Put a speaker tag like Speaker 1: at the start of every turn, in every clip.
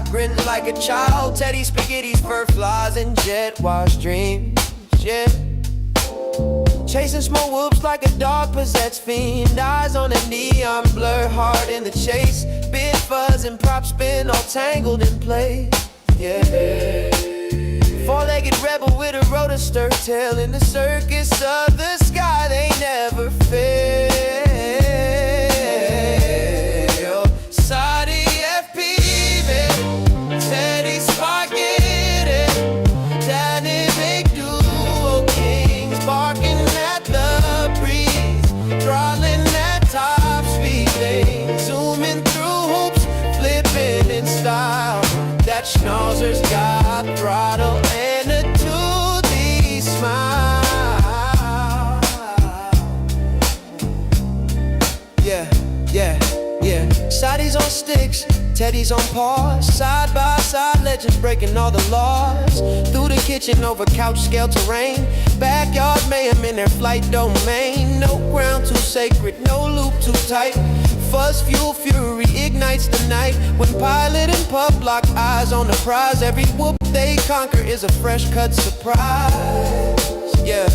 Speaker 1: grinning like a child. Teddy spaghetti's, fur flies, and jet wash dreams, yeah. Chasing small whoops like a dog possessed fiend. Eyes on a neon blur, hard in the chase. Big fuzz and prop spin, all tangled in place, yeah. Four-legged rebel with a rotor stir tail. In the circus of the sky, they never fail. CiottiFPV, Teddy Spaghetti, dynamic duo kings, barking at the breeze, throttling at top speed, they zooming through hoops, flipping in style. That schnauzer's got throttle and a toothy smile. Yeah, yeah, yeah. Shotties on sticks, Teddy's on paws. Side by side, legends breaking all the laws. Through the kitchen, over couch scale terrain. Backyard mayhem in their flight domain. No ground too sacred, no loop too tight. Fuzz, fuel, fury ignites the night. When pilot and pup lock eyes on the prize, every whoop they conquer is a fresh cut surprise. Yeah,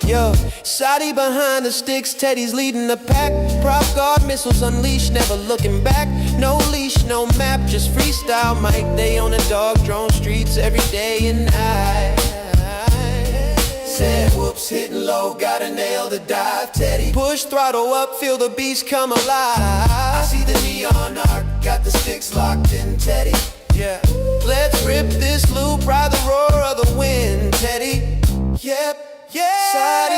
Speaker 1: yeah. Shotty behind the sticks, Teddy's leading the pack. Prop guard missiles unleashed, never looking back. No leash, no map, just freestyle mic. They on the dog drone streets every day and night. Said whoops, hitting low, gotta nail the dive, Teddy. Push throttle up, feel the beast come alive. I see the neon arc, got the sticks locked in, Teddy. Yeah, let's rip this loop, ride the roar of the wind, Teddy. Yep, yeah.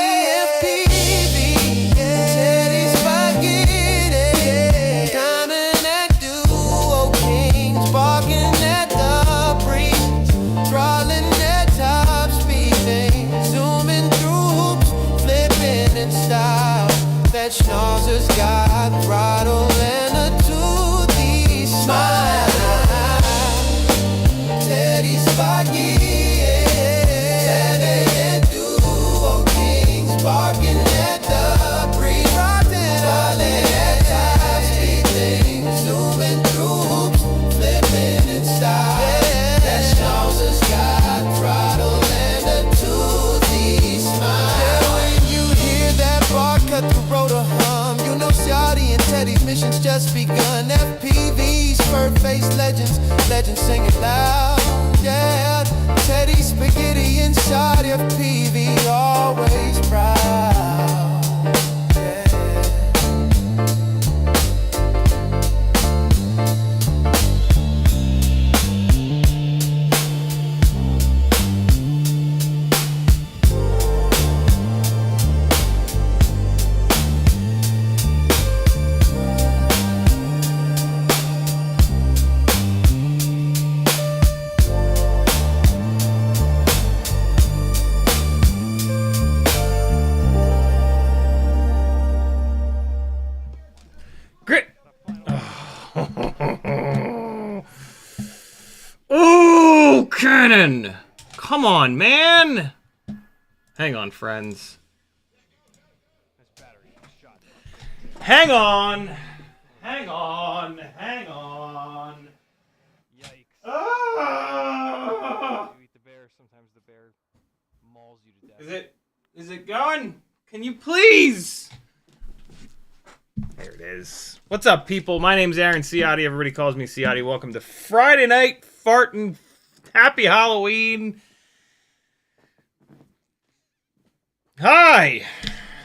Speaker 1: CiottiFPV, yeah. Teddy Spaghetti, yeah. Dynamic duo kings, barking at the breeze, throttling at top speed, zooming through hoops, flipping in style. That schnauzer's got throttle and a toothy smile. Teddy Spaghetti, Teddy duo kings, barking at the breeze, throttling at top speed, zooming through hoops, flipping in style. That schnauzer's got throttle and a toothy smile. Yeah, when you hear that bar cut the rotor hum, you know Ciotti and Teddy's mission's just begun. FPVs, fur-faced legends, legends singing loud. Yeah, Teddy Spaghetti and CiottiFPV always proud. Yeah.
Speaker 2: Grit. Oh, cannon! Come on, man! Hang on, friends. Hang on! Hang on! Hang on!
Speaker 3: Yikes.
Speaker 2: Ah!
Speaker 3: You eat the bear, sometimes the bear mauls you to death.
Speaker 2: Is it going? Can you please? There it is. What's up, people? My name's Aaron Ciotti. Everybody calls me Ciotti. Welcome to Friday Night Fartin'. Happy Halloween. Hi.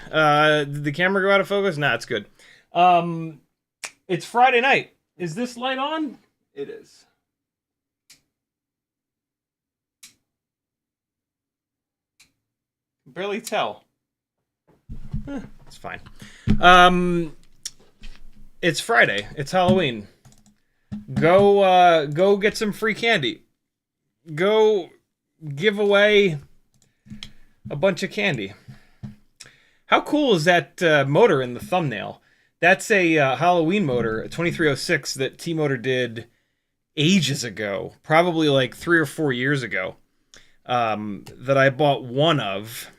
Speaker 2: Did the camera go out of focus? Nah, it's good. It's Friday night. Is this light on? It is. Barely tell. It's fine. It's Friday. It's Halloween. Go get some free candy. Go give away a bunch of candy. How cool is that motor in the thumbnail? That's a Halloween motor, a 2306 that T-Motor did ages ago, probably like 3 or 4 years ago, that I bought one of.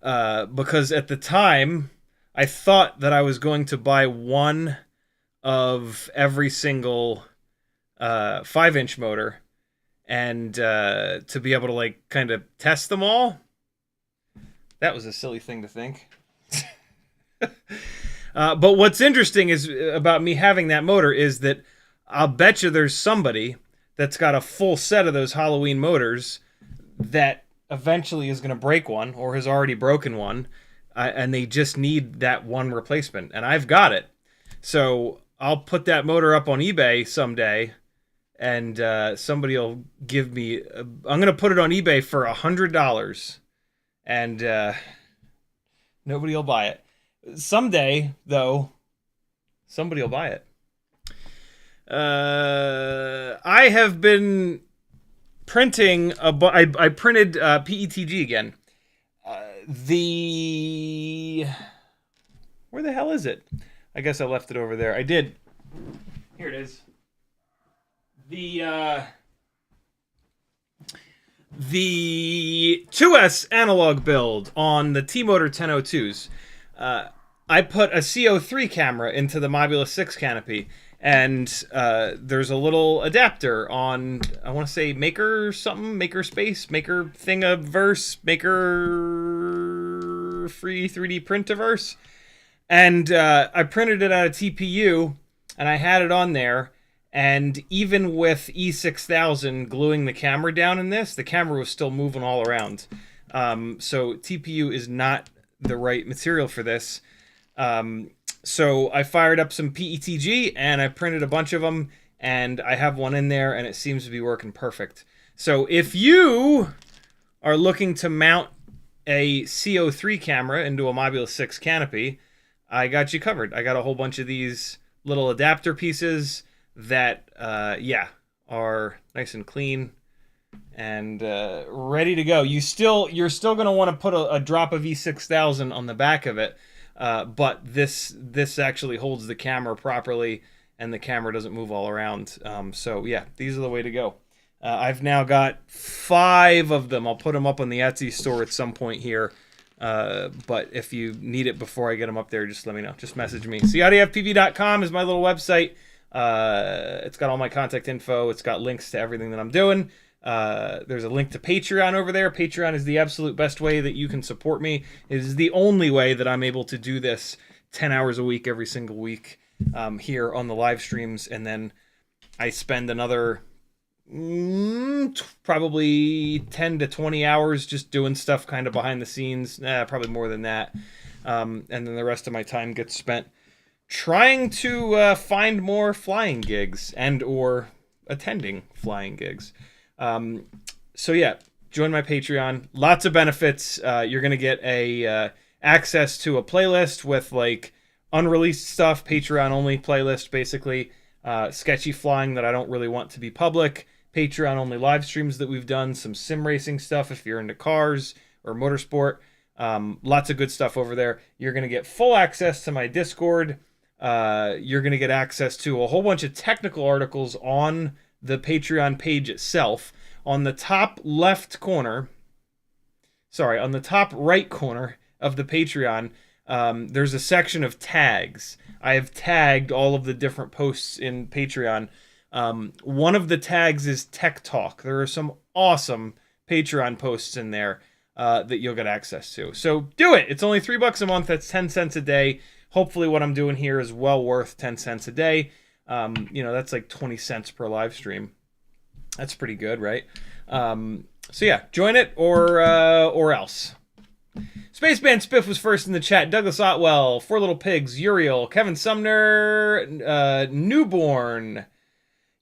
Speaker 2: Because at the time, I thought that I was going to buy one of every single 5-inch motor, and to be able to like kind of test them all. That was a silly thing to think. But what's interesting is about me having that motor is that I'll bet you there's somebody that's got a full set of those Halloween motors that eventually is going to break one or has already broken one, and they just need that one replacement, and I've got it. So I'll put that motor up on eBay someday, and somebody will give me... I'm going to put it on eBay for $100, and nobody will buy it. Someday, though, somebody will buy it. I have been printing I printed PETG again. Where the hell is it? I guess I left it over there. I did. Here it is. The 2S analog build on the T-Motor 1002s. I put a CO3 camera into the Mobula 6 canopy, and there's a little adapter on, I want to say Maker something, Maker Space, Maker Thingiverse, Maker Free 3D Printiverse, and I printed it out of TPU, and I had it on there, and even with E6000 gluing the camera down in this, the camera was still moving all around. So TPU is not the right material for this. So I fired up some PETG and I printed a bunch of them, and I have one in there and it seems to be working perfect. So if you are looking to mount a CO3 camera into a Mobula 6 canopy, I got you covered. I got a whole bunch of these little adapter pieces that, are nice and clean and ready to go. You're still going to want to put a drop of E6000 on the back of it. But this actually holds the camera properly, and the camera doesn't move all around. So yeah, these are the way to go. I've now got 5 of them. I'll put them up on the Etsy store at some point here. But if you need it before I get them up there, just let me know. Just message me. CiottiFPV.com is my little website. It's got all my contact info. It's got links to everything that I'm doing. There's a link to Patreon over there. Patreon is the absolute best way that you can support me. It is the only way that I'm able to do this 10 hours a week, every single week, here on the live streams. And then I spend another probably 10 to 20 hours just doing stuff kind of behind the scenes. Probably more than that. And then the rest of my time gets spent trying to find more flying gigs and or attending flying gigs. So yeah, join my Patreon. Lots of benefits. You're going to get a access to a playlist with like unreleased stuff, Patreon only playlist basically, sketchy flying that I don't really want to be public, Patreon only live streams that we've done, some sim racing stuff if you're into cars or motorsport. Lots of good stuff over there. You're going to get full access to my Discord. You're going to get access to a whole bunch of technical articles on the Patreon page itself. On the top left corner, on the top right corner of the Patreon, there's a section of tags. I have tagged all of the different posts in Patreon. One of the tags is Tech Talk. There are some awesome Patreon posts in there that you'll get access to. So do it. It's only $3 a month. That's 10 cents a day. Hopefully what I'm doing here is well worth 10 cents a day. That's like 20 cents per live stream. That's pretty good, right? So yeah, join it or else. Spaceman Spiff was first in the chat. Douglas Otwell, Four Little Pigs, Uriel, Kevin Sumner, Newborn,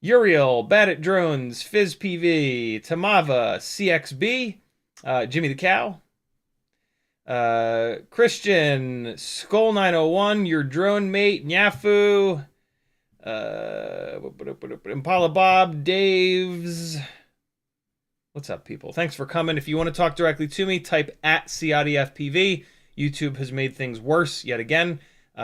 Speaker 2: Uriel, Bad at Drones, Fizz PV, Tamava, CXB, Jimmy the Cow, Christian, Skull 901, Your Drone Mate, Nyafu, Impala Bob, Dave's. What's up, people? Thanks for coming. If you want to talk directly to me, type at CiottiFPV. YouTube has made things worse yet again.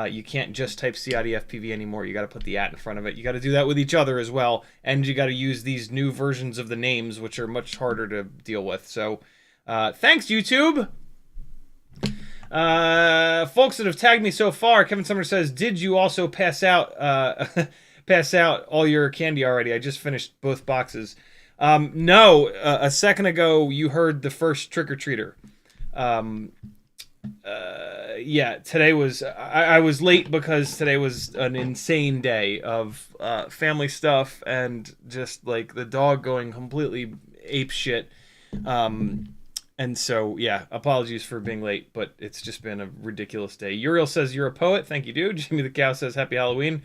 Speaker 2: You can't just type CiottiFPV anymore. You got to put the at in front of it. You got to do that with each other as well, and you got to use these new versions of the names, which are much harder to deal with. So, thanks, YouTube. Folks that have tagged me so far, Kevin Sumner says, did you also pass out pass out all your candy already. I just finished both boxes. No, a second ago you heard the first trick-or-treater. Yeah, today was... I was late because today was an insane day of family stuff and just, like, the dog going completely ape shit. And so, yeah, apologies for being late, but it's just been a ridiculous day. Uriel says, you're a poet. Thank you, dude. Jimmy the Cow says, happy Halloween.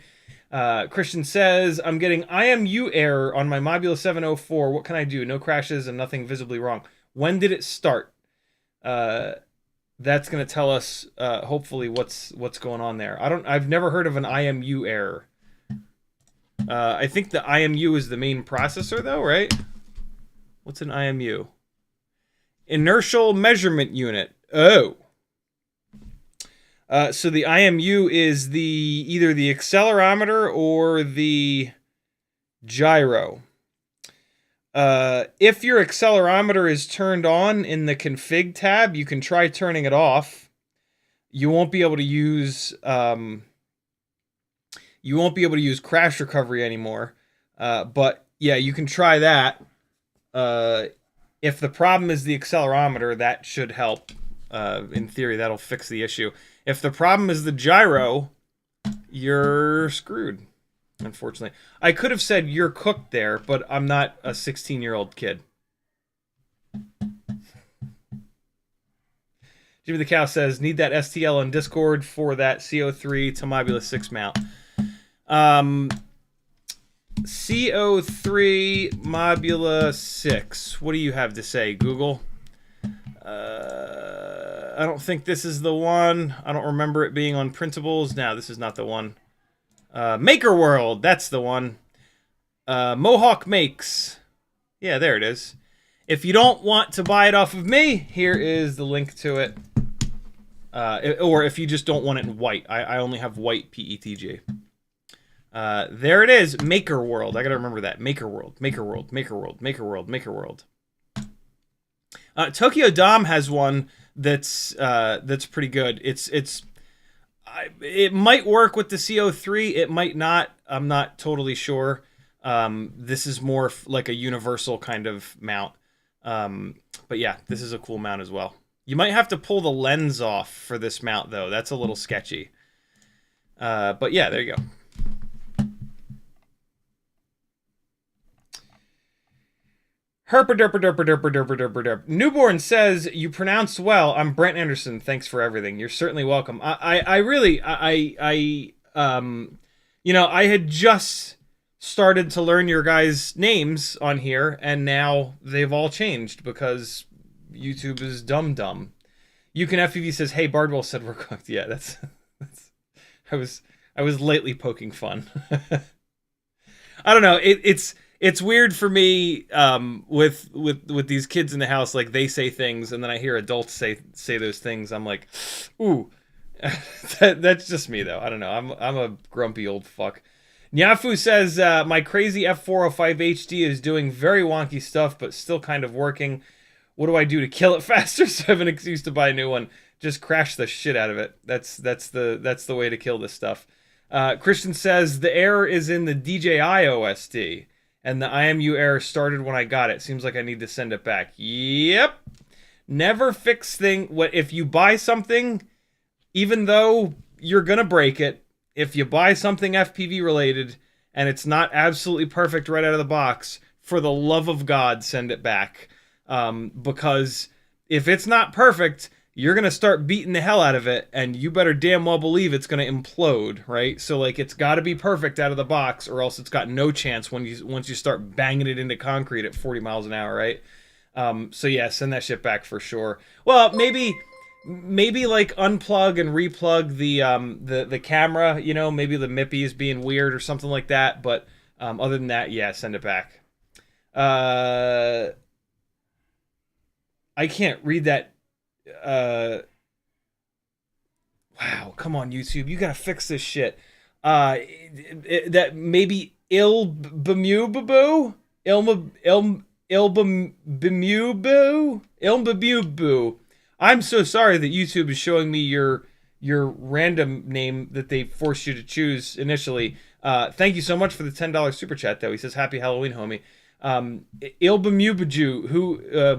Speaker 2: Christian says, I'm getting IMU error on my Mobula 704. What can I do? No crashes and nothing visibly wrong. When did it start? That's going to tell us, hopefully, what's going on there. I've never heard of an IMU error. I think the IMU is the main processor, though, right? What's an IMU? Inertial measurement unit. Oh. So the IMU is either the accelerometer or the gyro. If your accelerometer is turned on in the config tab, you can try turning it off. You won't be able to use crash recovery anymore. But yeah, you can try that. If the problem is the accelerometer, that should help. In theory, that'll fix the issue. If the problem is the gyro, you're screwed, unfortunately. I could have said you're cooked there, but I'm not a 16-year-old kid. Jimmy the Cow says, need that STL on Discord for that CO3 to Mobula 6 mount. CO3 Mobula 6. What do you have to say, Google? I don't think this is the one. I don't remember it being on printables. No, this is not the one. Maker World. That's the one. Mohawk Makes. Yeah, there it is. If you don't want to buy it off of me, here is the link to it. Or if you just don't want it in white. I only have white PETG. There it is. Maker World. I gotta remember that. Maker World. Maker World. Maker World. Maker World. Maker World. Tokyo Dom has one that's pretty good. It might work with the CO3. It might not. I'm not totally sure. This is more like a universal kind of mount. But yeah, this is a cool mount as well. You might have to pull the lens off for this mount though. That's a little sketchy. But yeah, there you go. Herper. Newborn says, you pronounced well. I'm Brent Anderson. Thanks for everything. You're certainly welcome. I had just started to learn your guys' names on here, and now they've all changed because YouTube is dumb. You Can FPV says, hey, Bardwell said we're cooked. Yeah, that's I was lately poking fun. I don't know. It's weird for me with these kids in the house. Like, they say things, and then I hear adults say those things. I'm like, ooh, that's just me though. I don't know. I'm a grumpy old fuck. Nyafu says my CrazyF405HD is doing very wonky stuff, but still kind of working. What do I do to kill it faster so I have an excuse to buy a new one? Just crash the shit out of it. That's the way to kill this stuff. Christian says the error is in the DJI OSD. And the IMU error started when I got it. Seems like I need to send it back. Yep. Never fix if you buy something, even though you're going to break it, if you buy something FPV related and it's not absolutely perfect right out of the box, for the love of God, send it back. Because if it's not perfect, you're going to start beating the hell out of it, and you better damn well believe it's going to implode, right? So, like, it's got to be perfect out of the box, or else it's got no chance once you start banging it into concrete at 40 miles an hour, right? So, yeah, send that shit back for sure. Well, maybe like, unplug and replug the camera, you know? Maybe the MIPI is being weird or something like that, but other than that, yeah, send it back. I can't read that. Wow, come on, YouTube, you gotta fix this shit. That maybe Ilbemubu. I'm so sorry that YouTube is showing me your random name that they forced you to choose initially. Thank you so much for the $10 super chat, though. He says, "Happy Halloween, homie." Ilbamubaju,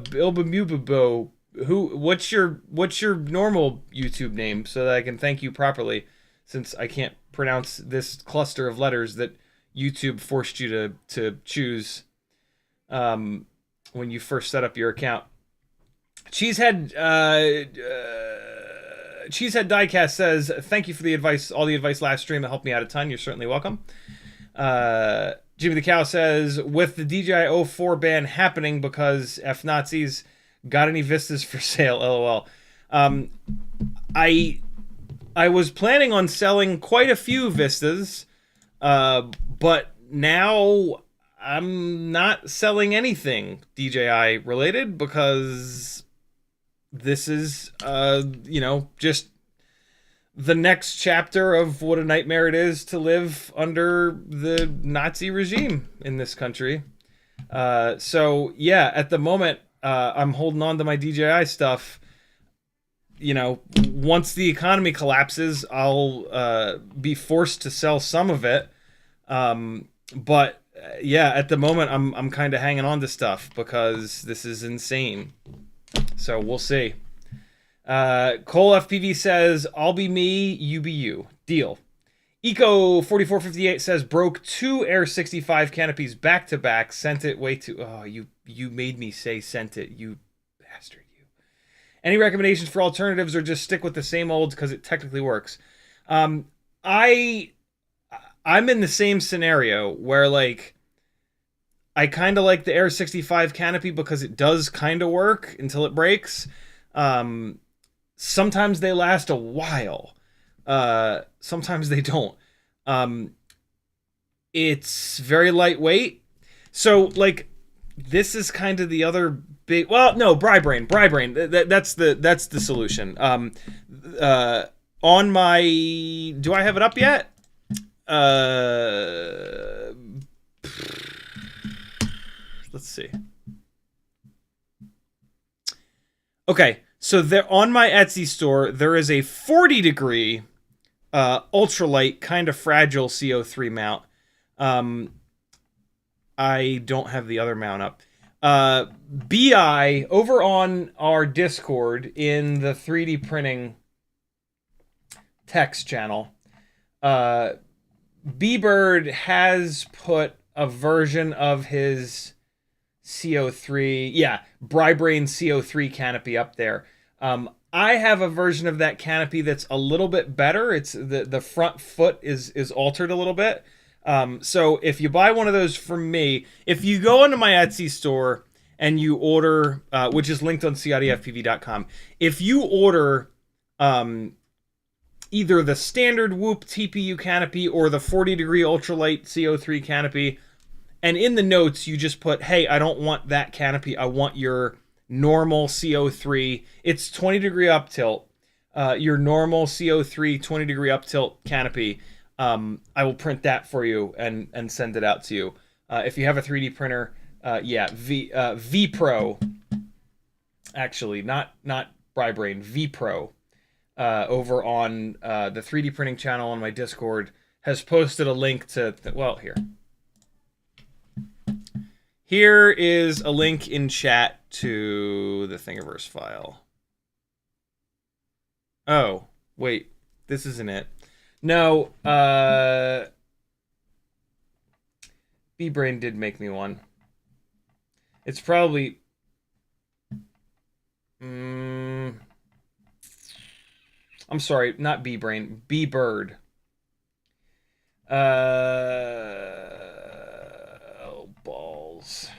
Speaker 2: Ilbamububo, what's your normal YouTube name so that I can thank you properly, since I can't pronounce this cluster of letters that YouTube forced you to choose when you first set up your account. Cheesehead Diecast says, "Thank you for the advice, all the advice last stream. It helped me out a ton. You're certainly welcome." Jimmy the Cow says, "With the DJI 04 ban happening because F Nazis, got any Vistas for sale? LOL." I was planning on selling quite a few Vistas, but now I'm not selling anything DJI related because this is, just the next chapter of what a nightmare it is to live under the Nazi regime in this country. So yeah, at the moment, I'm holding on to my DJI stuff. Once the economy collapses, I'll be forced to sell some of it. But yeah, at the moment, I'm kind of hanging on to stuff because this is insane. So we'll see. Cole FPV says, "I'll be me, you be you." Deal. Eco4458 says, "Broke 2 Air75 canopies back to back. Sent it way too..." Oh, you made me say sent it, you bastard, you. "Any recommendations for alternatives or just stick with the same old because it technically works?" I'm in the same scenario where, like, I kind of like the Air65 canopy because it does kind of work until it breaks. Sometimes they last a while. Sometimes they don't. It's very lightweight. So, like, this is kind of the other big... Well, no, Bri-Brain. That's the solution. On my... Do I have it up yet? Let's see. Okay, so there on my Etsy store, there is a 40-degree ultralight, kind of fragile CO3 mount. I don't have the other mount up. BI, over on our Discord in the 3D printing text channel, B-Bird has put a version of his CO3, Bri-Brain CO3 canopy up there. I have a version of that canopy that's a little bit better. It's the front foot is altered a little bit. So if you buy one of those from me, if you go into my Etsy store and you order, which is linked on CiottiFPV.com, if you order either the standard Whoop TPU canopy or the 40-degree ultralight CO3 canopy, and in the notes, you just put, "Hey, I don't want that canopy. I want your normal CO3. It's 20-degree up tilt. Your normal CO3 20-degree up tilt canopy. I will print that for you and send it out to you. If you have a 3D printer, V Pro. Actually, not Bri-Brain, V Pro. Over on the 3D printing channel on my Discord has posted a link to... Well, here. Here is a link in chat to the Thingiverse file. Oh, wait. This isn't it. No, B-Brain did make me one. It's probably... I'm sorry, not B-Brain. B-Bird. Oh, balls.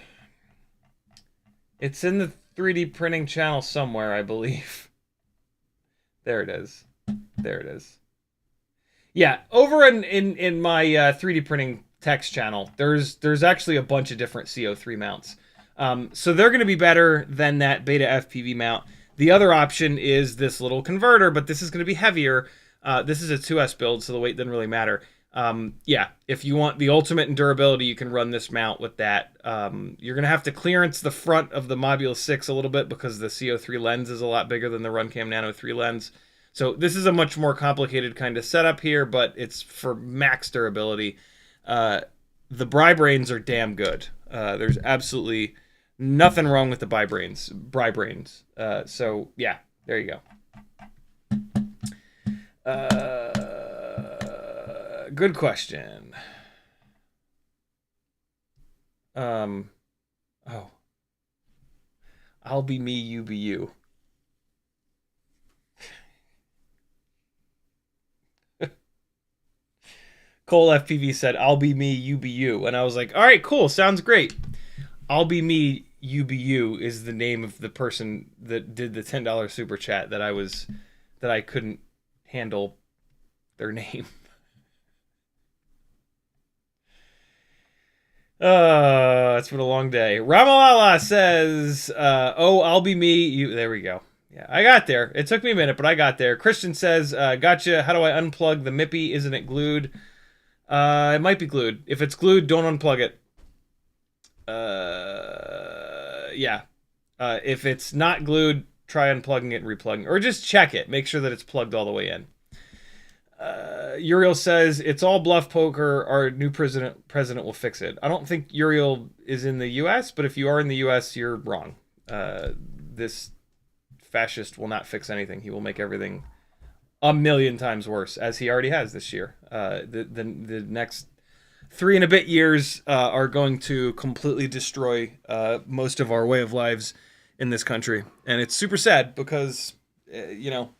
Speaker 2: It's in the 3D printing channel somewhere, I believe. There it is. There it is. Yeah, over in my 3D printing text channel, there's actually a bunch of different CO3 mounts. So they're going to be better than that BetaFPV mount. The other option is this little converter, but this is going to be heavier. This is a 2S build, so the weight doesn't really matter. Yeah, if you want the ultimate in durability, you can run this mount with that. You're going to have to clearance the front of the Module 6 a little bit because the CO3 lens is a lot bigger than the RunCam Nano 3 lens. So this is a much more complicated kind of setup here, but it's for max durability. The Bri-Brains are damn good. There's absolutely nothing wrong with the Bri-Brains. So yeah, there you go. Good question. Oh, I'll be me, you be you. Cole FPV said, I'll be me, you be you. And I was like, all right, cool. Sounds great. I'll be me, you be you is the name of the person that did the $10 super chat that I couldn't handle their name. It's been a long day. Ramalala says, oh, I'll be me, you. There we go. Yeah, I got there. It took me a minute, but I got there. Christian says, gotcha. How do I unplug the MIPI? Isn't it glued? It might be glued. If it's glued, don't unplug it. Yeah. If it's not glued, try unplugging it and replugging. Or just check it. Make sure that it's plugged all the way in. Uriel says, it's all bluff poker. Our new president will fix it. I don't think Uriel is in the U.S., but if you are in the U.S., you're wrong. This fascist will not fix anything. He will make everything a million times worse, as he already has this year. The next 3 and a bit years are going to completely destroy most of our way of lives in this country. And it's super sad because, you know,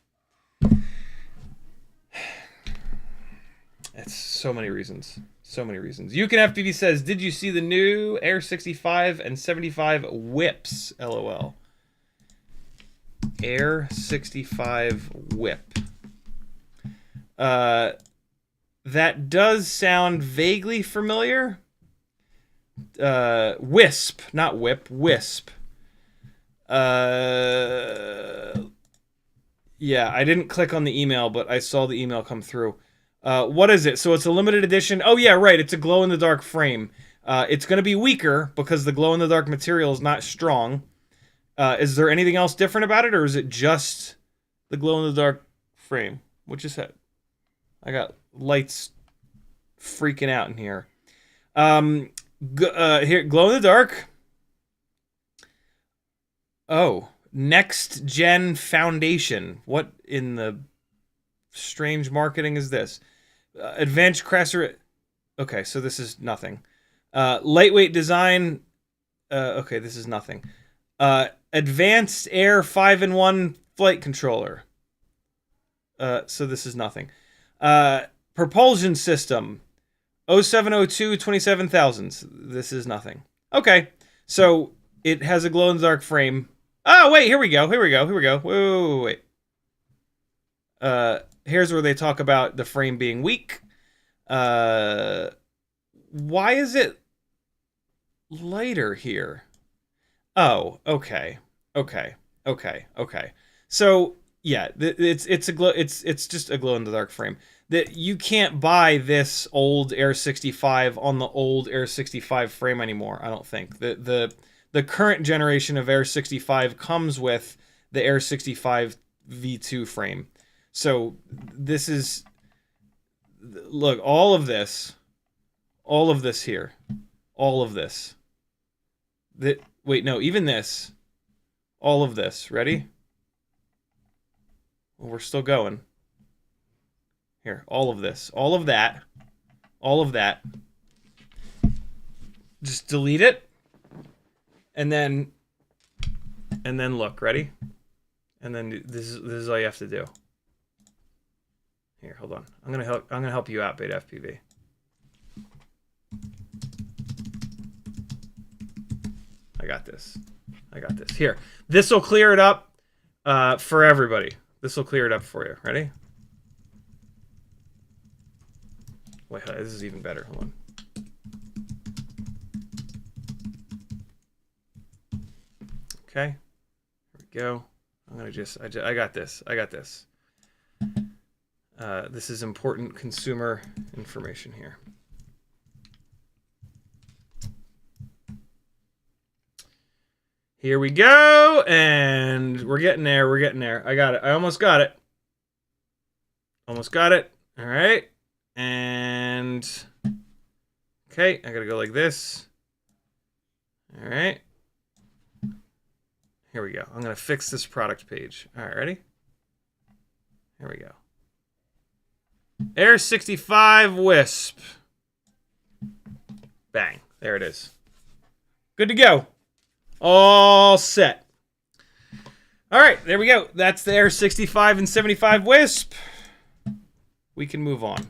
Speaker 2: it's so many reasons. So many reasons. YouCanFPV says, did you see the new Air65 and 75 whips? LOL. Air65 whip. That does sound vaguely familiar. Wisp, not whip, Wisp. Yeah, I didn't click on the email, but I saw the email come through. What is it? So it's a limited edition. Oh yeah, right. It's a glow-in-the-dark frame. It's going to be weaker because the glow-in-the-dark material is not strong. Is there anything else different about it, or is it just the glow-in-the-dark frame? Which is it? I got lights freaking out in here. Here, glow-in-the-dark. Oh, next-gen foundation. What in the strange marketing is this? Advanced crasser. Okay, so this is nothing. Lightweight design. Okay, this is nothing. Advanced Air 5-in-1 flight controller. So this is nothing. Propulsion system. 0702 27,000. This is nothing. Okay, so it has a glow-in-the-dark frame. Oh, wait, here we go. Wait. Here's where they talk about the frame being weak. Why is it lighter here? Oh, okay. So yeah, it's just a glow in the dark frame. That you can't buy this old Air 65 on the old Air 65 frame anymore. I don't think the current generation of Air 65 comes with the Air 65 V2 frame. So this is, look, all of this here, all of this. Wait, no, even this, all of this. Ready? Well, we're still going. Here, all of this, all of that. Just delete it, and then look. Ready? And then this is all you have to do. Here, hold on. I'm gonna help you out, BetaFPV. I got this. Here, this will clear it up for everybody. This will clear it up for you. Ready? Wait, this is even better. Hold on. Okay, here we go. I'm gonna I got this. This is important consumer information here. Here we go, and we're getting there. I got it. I almost got it. All right, and Okay, I gotta go like this. All right. Here we go. I'm gonna fix this product page. All right, ready? Here we go. Air75 Wisp. Bang. There it is. Good to go. All set. All right, there we go. That's the Air65 and 75 Wisp. We can move on.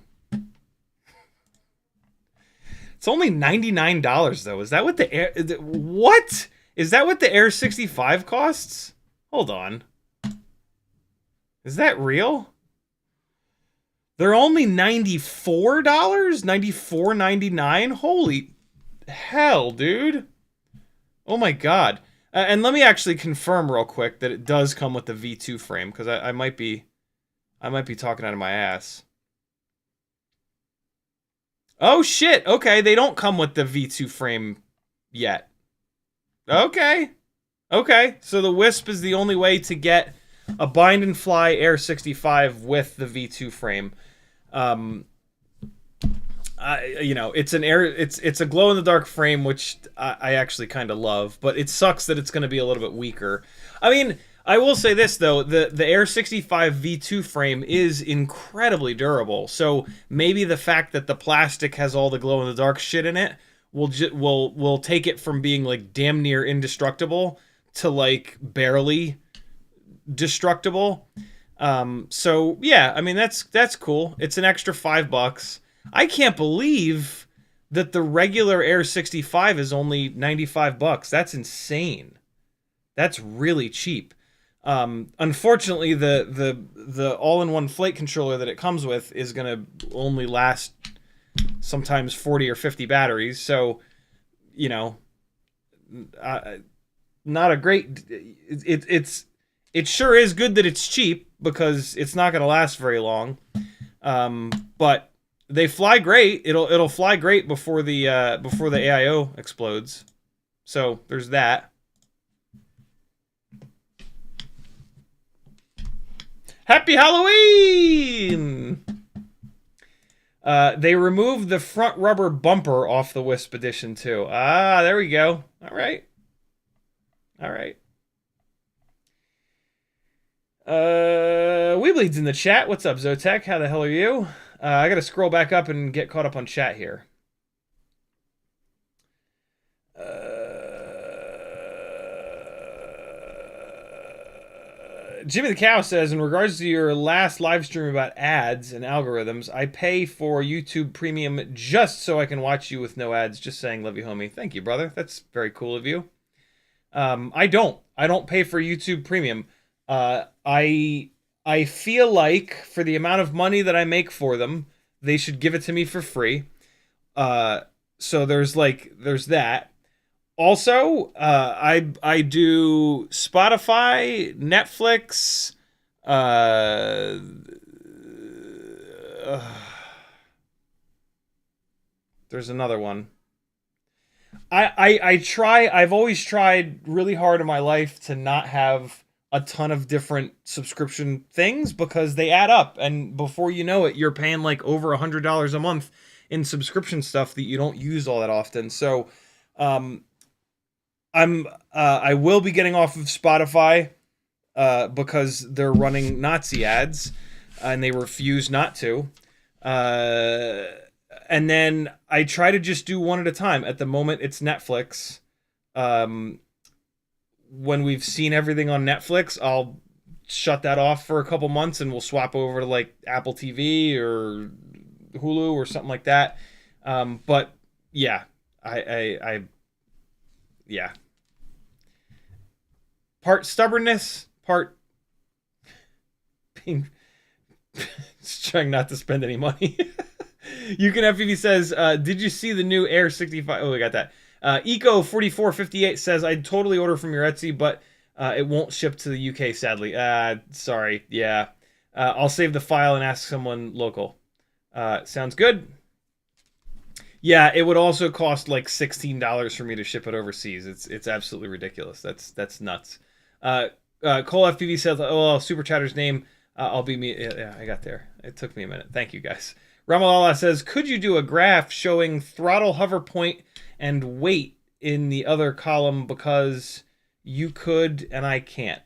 Speaker 2: It's only $99 though. Is that what the Air... What? Is that what the Air65 costs? Hold on. Is that real? They're only $94? $94.99? Holy hell, dude. Oh my god. And let me actually confirm real quick that it does come with the V2 frame, because I might be talking out of my ass. Oh shit, okay, they don't come with the V2 frame yet. Okay. Okay, so the Wisp is the only way to get a bind and fly Air65 with the V2 frame. You know, it's a glow in the dark frame, which I actually kind of love, but it sucks that it's going to be a little bit weaker. I mean, I will say this though, the Air65 V2 frame is incredibly durable. So maybe the fact that the plastic has all the glow in the dark shit in it will take it from being like damn near indestructible to like barely destructible. So yeah, I mean that's cool. It's an extra $5. I can't believe that the regular Air65 is only $95. That's insane. That's really cheap. Unfortunately, the all-in-one flight controller that it comes with is gonna only last sometimes 40 or 50 batteries. So, you know, not a great. It sure is good that it's cheap because it's not gonna last very long. But they fly great. It'll fly great before the AIO explodes. So there's that. Happy Halloween! They removed the front rubber bumper off the Wisp edition too. Ah, there we go. All right. All right. Weebleed's in the chat. What's up, Zotek? How the hell are you? I gotta scroll back up and get caught up on chat here. Jimmy the Cow says, in regards to your last live stream about ads and algorithms, I pay for YouTube Premium just so I can watch you with no ads. Just saying, love you, homie. Thank you, brother. That's very cool of you. I don't pay for YouTube Premium. I feel like for the amount of money that I make for them, they should give it to me for free. So there's that. Also, I do Spotify, Netflix, there's another one. I've always tried really hard in my life to not have a ton of different subscription things because they add up, and before you know it, you're paying like over $100 a month in subscription stuff that you don't use all that often. So, I will be getting off of Spotify because they're running Nazi ads and they refuse not to. And then I try to just do one at a time. At the moment, it's Netflix. When we've seen everything on Netflix, I'll shut that off for a couple months and we'll swap over to like Apple TV or Hulu or something like that. But yeah, yeah. Part stubbornness, part being trying not to spend any money. You can FPV says, did you see the new Air 65? Oh, we got that. Eco4458 says, I'd totally order from your Etsy, but it won't ship to the UK, sadly. Sorry. Yeah. I'll save the file and ask someone local. Sounds good. Yeah, it would also cost like $16 for me to ship it overseas. It's absolutely ridiculous. That's nuts. Cole FPV says, oh, Super Chatter's name. I'll be me. Yeah, I got there. It took me a minute. Thank you, guys. Ramalala says, could you do a graph showing throttle, hover point, and weight in the other column, because you could and I can't?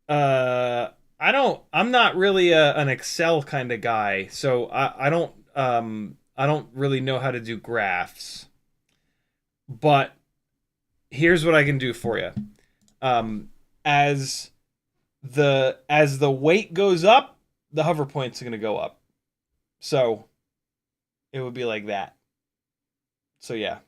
Speaker 2: I'm not really an Excel kind of guy, so I don't really know how to do graphs. But here's what I can do for you. As the weight goes up, the hover point's going to go up. So it would be like that. So yeah.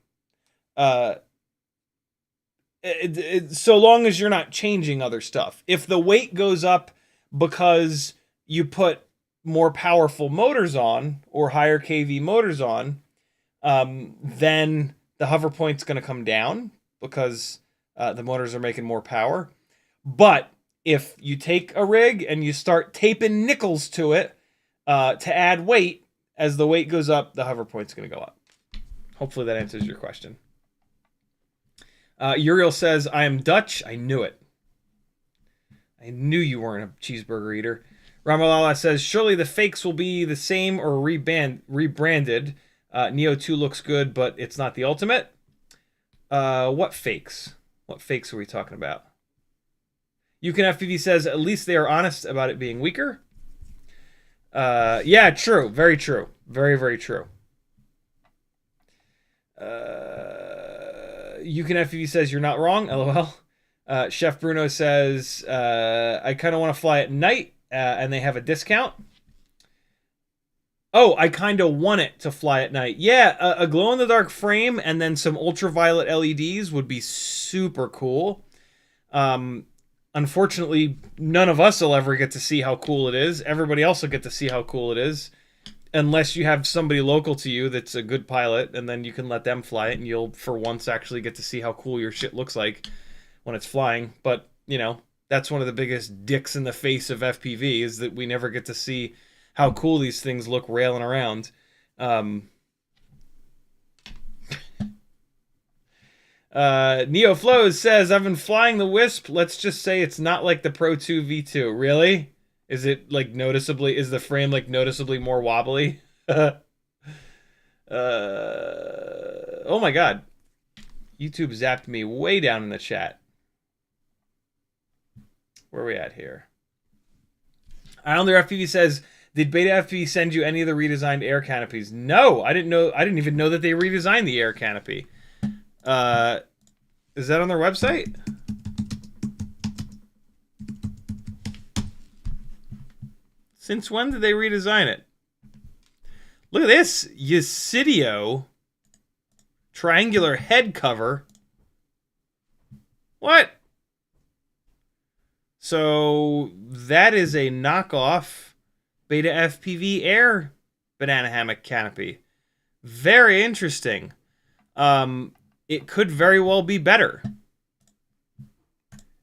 Speaker 2: So long as you're not changing other stuff. If the weight goes up because you put more powerful motors on or higher kV motors on, then the hover point's going to come down because the motors are making more power. But if you take a rig and you start taping nickels to it to add weight, as the weight goes up, the hover point's going to go up. Hopefully that answers your question. Uriel says, I am Dutch. I knew it. I knew you weren't a cheeseburger eater. Ramalala says, surely the fakes will be the same or rebranded. Neo 2 looks good, but it's not the ultimate. What fakes? What fakes are we talking about? UCanFPV says, at least they are honest about it being weaker. Yeah, true. Very true. Very, very true. UCanFPV says, you're not wrong. LOL. Chef Bruno says, I kind of want to fly at night, and they have a discount. Oh, I kind of want it to fly at night. Yeah, a glow-in-the-dark frame and then some ultraviolet LEDs would be super cool. Unfortunately, none of us will ever get to see how cool it is. Everybody else will get to see how cool it is. Unless you have somebody local to you that's a good pilot, and then you can let them fly it, and you'll, for once, actually get to see how cool your shit looks like when it's flying. But, you know, that's one of the biggest dicks in the face of FPV, is that we never get to see how cool these things look railing around. Neo Flows says, I've been flying the Wisp. Let's just say it's not like the Pro 2 V2. Really? Is it like noticeably, is the frame like noticeably more wobbly? Oh my God. YouTube zapped me way down in the chat. Where are we at here? Islander FPV says, did BetaFPV send you any of the redesigned air canopies? No, I didn't know. I didn't even know that they redesigned the air canopy. Is that on their website? Since when did they redesign it? Look at this. Yasidio triangular head cover. What? So that is a knockoff BetaFPV Air banana hammock canopy. Very interesting. It could very well be better.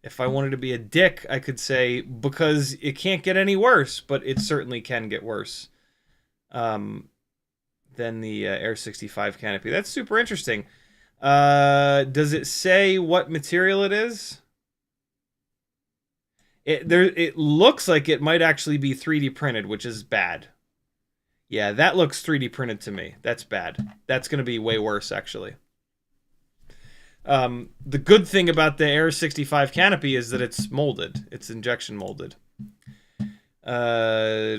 Speaker 2: If I wanted to be a dick, I could say, because it can't get any worse, but it certainly can get worse than the Air75 canopy. That's super interesting. Does it say what material it is? It looks like it might actually be 3D printed, which is bad. Yeah, that looks 3D printed to me. That's bad. That's going to be way worse, actually. The good thing about the Air65 canopy is that it's molded. It's injection molded. That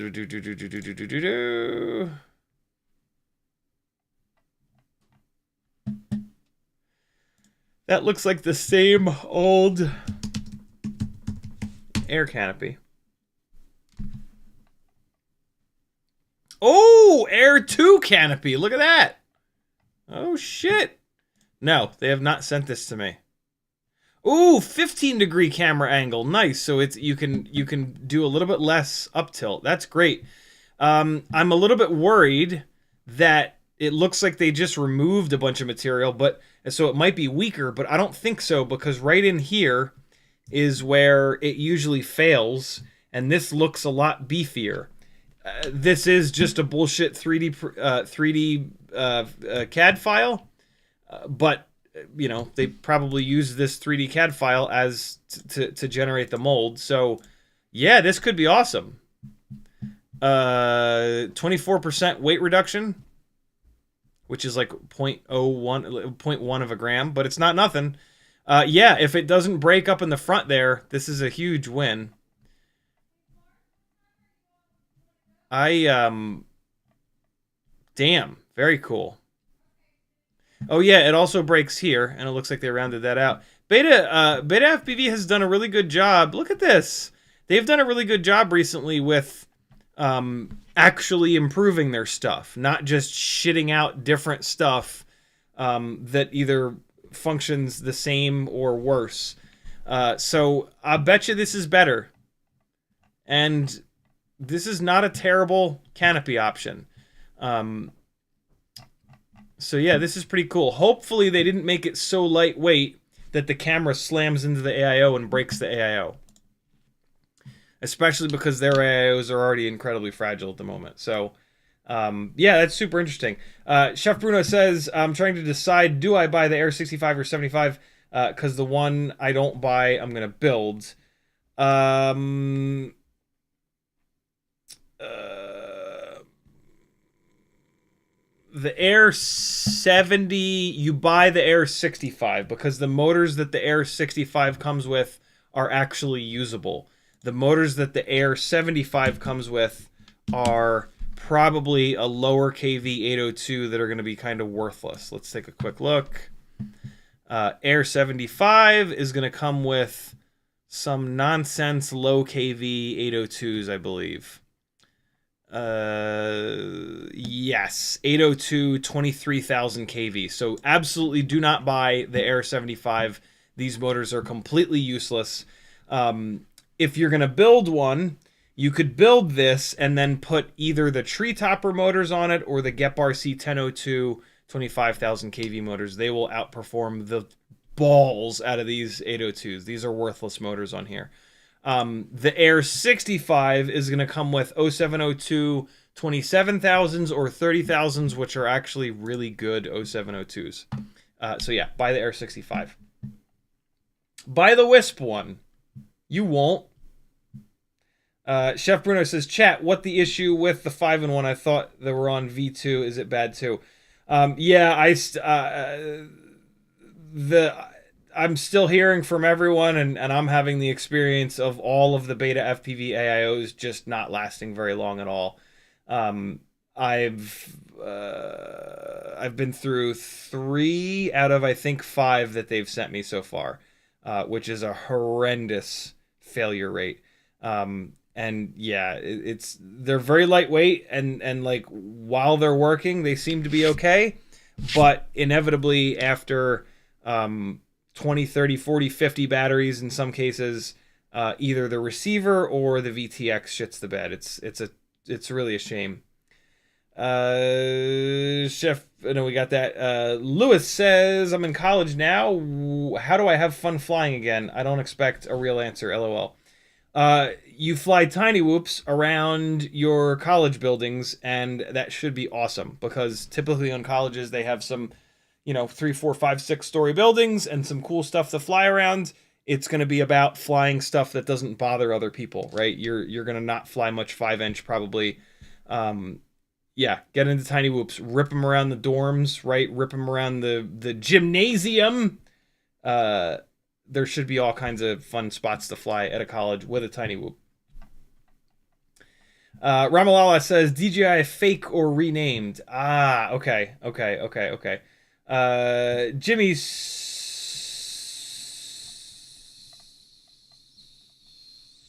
Speaker 2: looks like the same old air canopy. Oh, Air 2 canopy. Look at that. Oh, shit. No, they have not sent this to me. Ooh, 15-degree camera angle. Nice. So it's you can do a little bit less up tilt. That's great. I'm a little bit worried that it looks like they just removed a bunch of material, but so it might be weaker, but I don't think so, because right in here is where it usually fails, and this looks a lot beefier. This is just a bullshit 3D CAD file. But, you know, they probably use this 3D CAD file as to generate the mold. So, yeah, this could be awesome. 24% weight reduction, which is like 0.1 of a gram, but it's not nothing. Yeah, if it doesn't break up in the front there, this is a huge win. Damn, very cool. Oh yeah, it also breaks here, and it looks like they rounded that out. BetaFPV has done a really good job. Look at this. They've done a really good job recently with actually improving their stuff, not just shitting out different stuff that either functions the same or worse. So I bet you this is better. And this is not a terrible canopy option. So yeah, this is pretty cool. Hopefully they didn't make it so lightweight that the camera slams into the AIO and breaks the AIO. Especially because their AIOs are already incredibly fragile at the moment. So, yeah, that's super interesting. Chef Bruno says, I'm trying to decide, do I buy the Air65 or 75? Because the one I don't buy, I'm going to build. The Air 70, you buy the Air 65 because the motors that the Air 65 comes with are actually usable. The motors that the Air 75 comes with are probably a lower KV 802 that are going to be kind of worthless. Let's take a quick look. Air 75 is going to come with some nonsense low KV 802s, I believe. Yes, 802, 23,000 kV. So absolutely do not buy the Air 75. These motors are completely useless. If you're going to build one, you could build this and then put either the tree topper motors on it or the GEP-RC 1002 25,000 kV motors. They will outperform the balls out of these 802s. These are worthless motors on here. The Air 65 is going to come with 0702 27,000s or 30,000s, which are actually really good 0702s. So yeah, buy the Air 65. Buy the Wisp one. You won't. Chef Bruno says, chat, what the issue with the 5-in-1? I thought they were on V2. Is it bad too? Yeah, I'm still hearing from everyone, and I'm having the experience of all of the BetaFPV AIOs just not lasting very long at all. I've been through 3 out of, I think, 5 that they've sent me so far, which is a horrendous failure rate. And yeah, they're very lightweight, and like while they're working, they seem to be okay, but inevitably after 20, 30, 40, 50 batteries in some cases, either the receiver or the VTX shits the bed. It's really a shame. Chef, no, we got that. Lewis says, I'm in college now. How do I have fun flying again? I don't expect a real answer, LOL. You fly Tinywhoops around your college buildings, and that should be awesome, because typically on colleges they have some, 3, 4, 5, 6-story buildings and some cool stuff to fly around. It's going to be about flying stuff that doesn't bother other people, right? You're going to not fly much 5-inch probably. Yeah, get into Tinywhoops, rip them around the dorms, right? Rip them around the gymnasium. There should be all kinds of fun spots to fly at a college with a Tinywhoop. Ramalala says, DJI fake or renamed? Ah, okay. Jimmy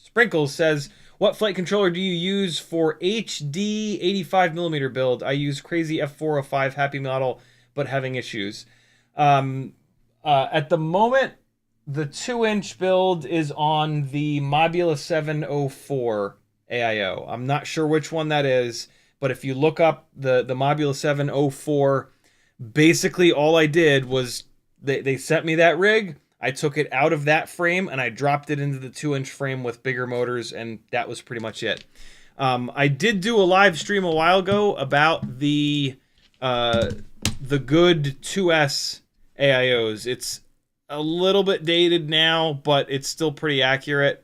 Speaker 2: Sprinkles says, what flight controller do you use for HD 85mm build? I use CrazyF405 happy model, but having issues. At the moment, the 2-inch build is on the Mobula 704 AIO. I'm not sure which one that is, but if you look up the Mobula 704, basically all I did was they sent me that rig. I took it out of that frame and I dropped it into the 2-inch frame with bigger motors, and that was pretty much it. I did do a live stream a while ago about the good 2S AIOs. It's a little bit dated now, but it's still pretty accurate.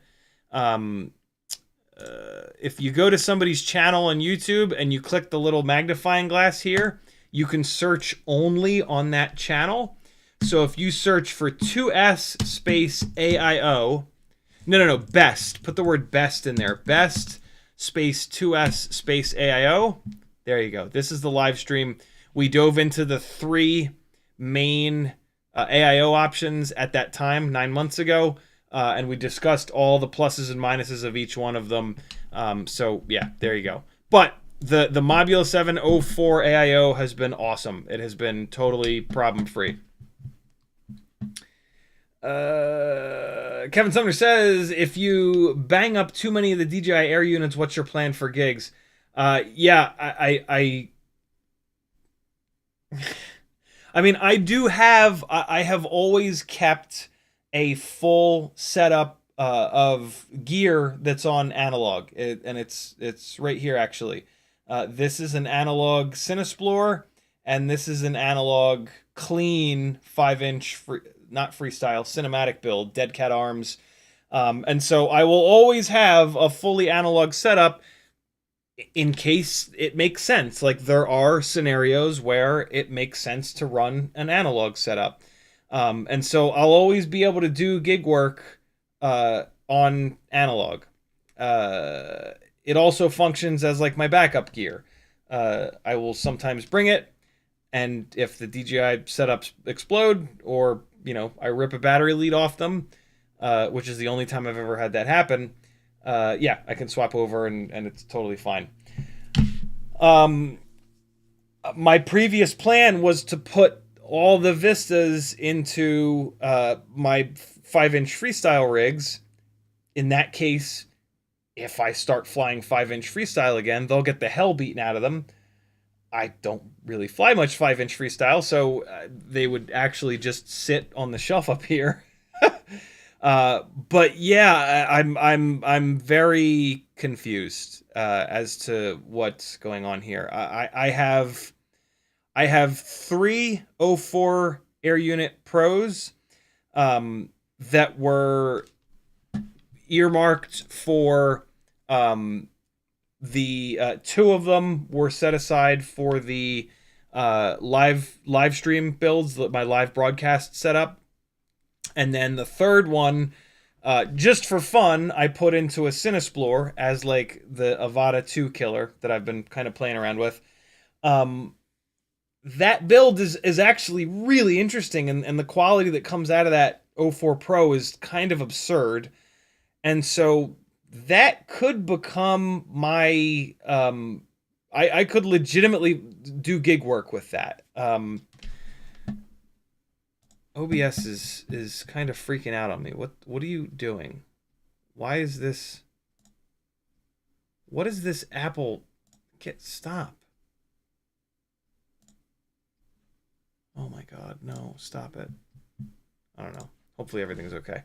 Speaker 2: if you go to somebody's channel on YouTube and you click the little magnifying glass here, you can search only on that channel. So if you search for 2S space AIO, no, best. Put the word best in there. Best space 2S space AIO. There you go. This is the live stream. We dove into the 3 main AIO options at that time, 9 months ago. And we discussed all the pluses and minuses of each one of them. So yeah, there you go. But the Mobula 704 AIO has been awesome. It has been totally problem-free. Kevin Sumner says, if you bang up too many of the DJI Air units, what's your plan for gigs? Yeah, I mean, I have always kept a full setup of gear that's on analog, and it's right here actually. This is an analog Cinesplorer, and this is an analog clean 5-inch not freestyle, cinematic build, dead cat arms. And so I will always have a fully analog setup in case it makes sense. Like, there are scenarios where it makes sense to run an analog setup. And so I'll always be able to do gig work on analog. It also functions as like my backup gear. I will sometimes bring it, and if the DJI setups explode, or I rip a battery lead off them, which is the only time I've ever had that happen, yeah, I can swap over and it's totally fine. My previous plan was to put all the Vistas into my 5-inch freestyle rigs. In that case, if I start flying 5-inch freestyle again, they'll get the hell beaten out of them. I don't really fly much 5-inch freestyle, so they would actually just sit on the shelf up here. But yeah, I'm very confused as to what's going on here. I have 3 04 Air Unit Pros that were earmarked for the 2 of them were set aside for the live stream builds, my live broadcast setup. And then the 3rd one, just for fun, I put into a Cinesplorer as like the Avata 2 killer that I've been kind of playing around with. That build is actually really interesting, and the quality that comes out of that 04 Pro is kind of absurd. And so that could become my I could legitimately do gig work with that. OBS is kind of freaking out on me. What are you doing? Why is this? What is this Apple? Stop. Oh my God, no, stop it. I don't know. Hopefully everything's okay.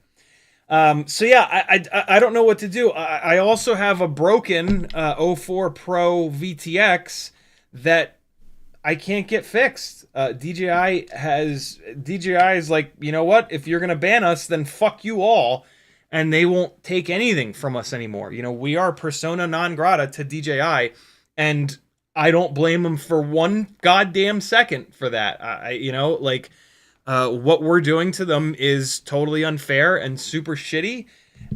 Speaker 2: So yeah, I don't know what to do. I also have a broken 04 Pro VTX that I can't get fixed. DJI is like, you know what? If you're gonna ban us, then fuck you all, and they won't take anything from us anymore. We are persona non grata to DJI, and I don't blame them for one goddamn second for that. What we're doing to them is totally unfair and super shitty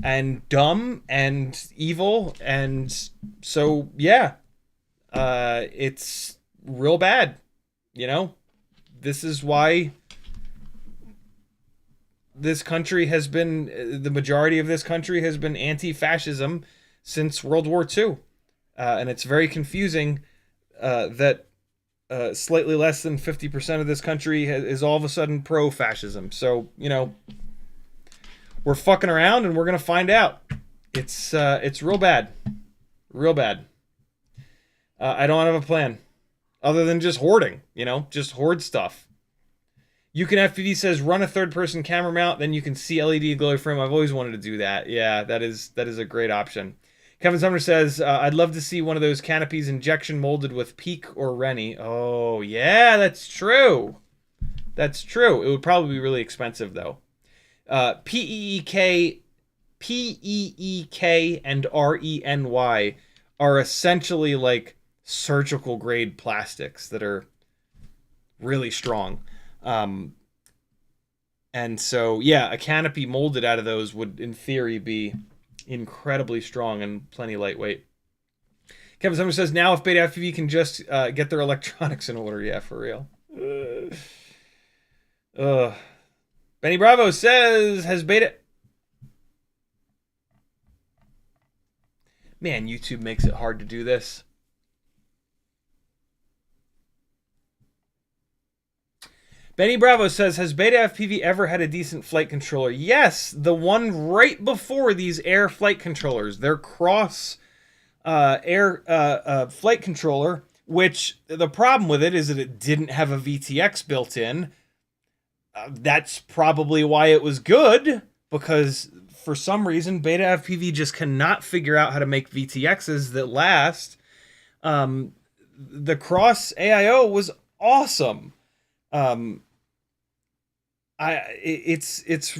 Speaker 2: and dumb and evil. And so, yeah, it's real bad. This is why this country has been, the majority of this country has been anti-fascism since World War II. And it's very confusing that slightly less than 50% of this country is all of a sudden pro-fascism. So, we're fucking around, and we're gonna find out. It's real bad. Real bad. I don't have a plan other than just hoarding, just hoard stuff. You Can FPV says, run a third-person camera mount, then you can see LED glow frame. I've always wanted to do that. Yeah, that is a great option. Kevin Sumner says, I'd love to see one of those canopies injection molded with Peak or Rennie. Oh, yeah, that's true. That's true. It would probably be really expensive, though. PEEK PEEK and RENY are essentially like surgical grade plastics that are really strong. And so, yeah, a canopy molded out of those would, in theory, be incredibly strong and plenty lightweight. Kevin Summer says, now if BetaFPV can just get their electronics in order. Yeah, for real. Benny Bravo says, has Beta... Man, YouTube makes it hard to do this. Benny Bravo says, has BetaFPV ever had a decent flight controller? Yes, the one right before these Air flight controllers. Their cross Air flight controller, which the problem with it is that it didn't have a VTX built in. That's probably why it was good, because for some reason BetaFPV just cannot figure out how to make VTXs that last. The cross AIO was awesome. It's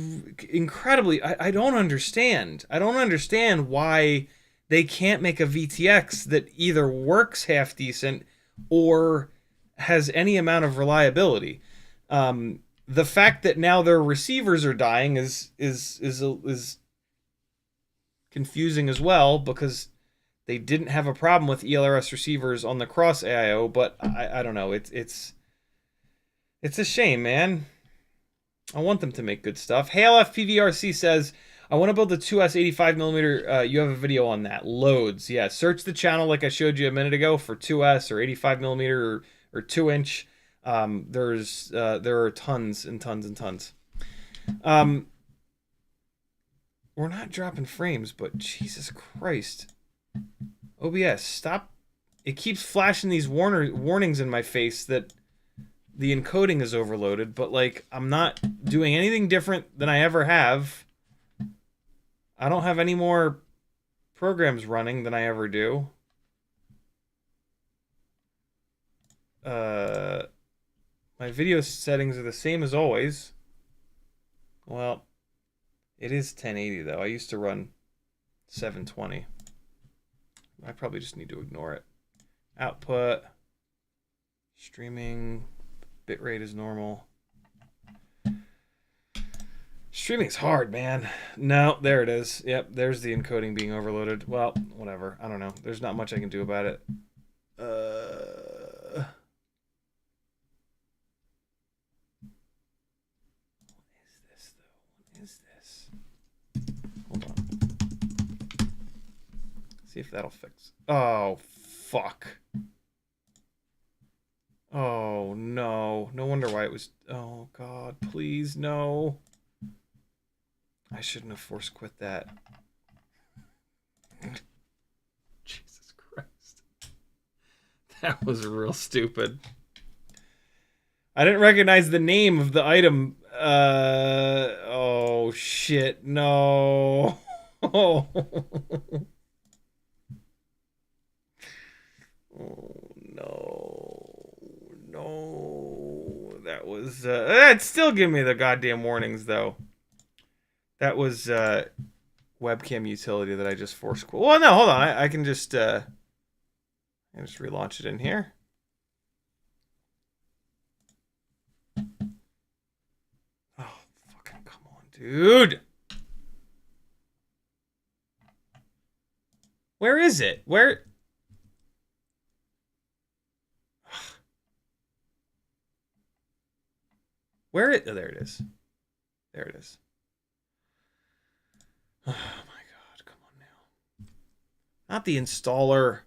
Speaker 2: incredibly. I don't understand. I don't understand why they can't make a VTX that either works half decent or has any amount of reliability. The fact that now their receivers are dying is confusing as well, because they didn't have a problem with ELRS receivers on the cross AIO, but I don't know. It's a shame, man. I want them to make good stuff. Hail FPVRC says, I want to build the 2S 85mm. You have a video on that. Loads. Yeah, search the channel like I showed you a minute ago for 2S or 85mm or 2-inch. There are tons and tons and tons. We're not dropping frames, but Jesus Christ. OBS, stop. It keeps flashing these warnings in my face that the encoding is overloaded, but like I'm not doing anything different than I ever have. I don't have any more programs running than I ever do. My video settings are the same as always. Well, it is 1080 though. I used to run 720. I probably just need to ignore it. Output, streaming, bitrate is normal. Streaming's hard, man. No, there it is. Yep, there's the encoding being overloaded. Well, whatever. I don't know. There's not much I can do about it. What is this, though? What is this? Hold on. See if that'll fix. Oh, fuck. Oh, no. No wonder why it was... Oh, God. Please, no. I shouldn't have force quit that. Jesus Christ. That was real stupid. I didn't recognize the name of the item. Oh, shit. No. Oh, no. No. That was... it'd still give me the goddamn warnings, though. That was webcam utility that I just forced quit. Well, no, hold on. I can just relaunch it in here. Oh, fucking come on, dude. Where is it? Where? Where it? Oh, there it is. There it is. Oh my God, come on now. Not the installer.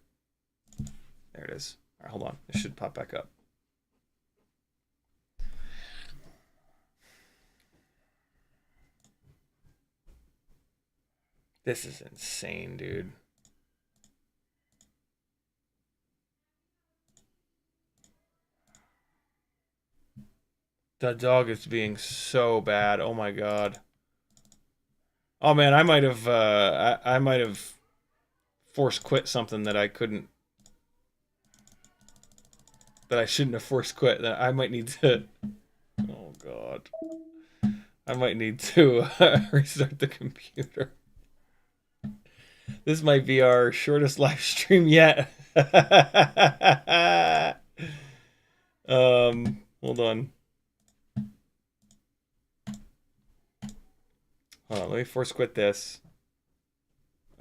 Speaker 2: There it is. All right, hold on. It should pop back up. This is insane, dude. The dog is being so bad. Oh my God. Oh man, I might have I might have force quit something that I couldn't, that I shouldn't have force quit. That I might need to. Oh God, I might need to restart the computer. This might be our shortest live stream yet. Hold on. Hold on, let me force quit this.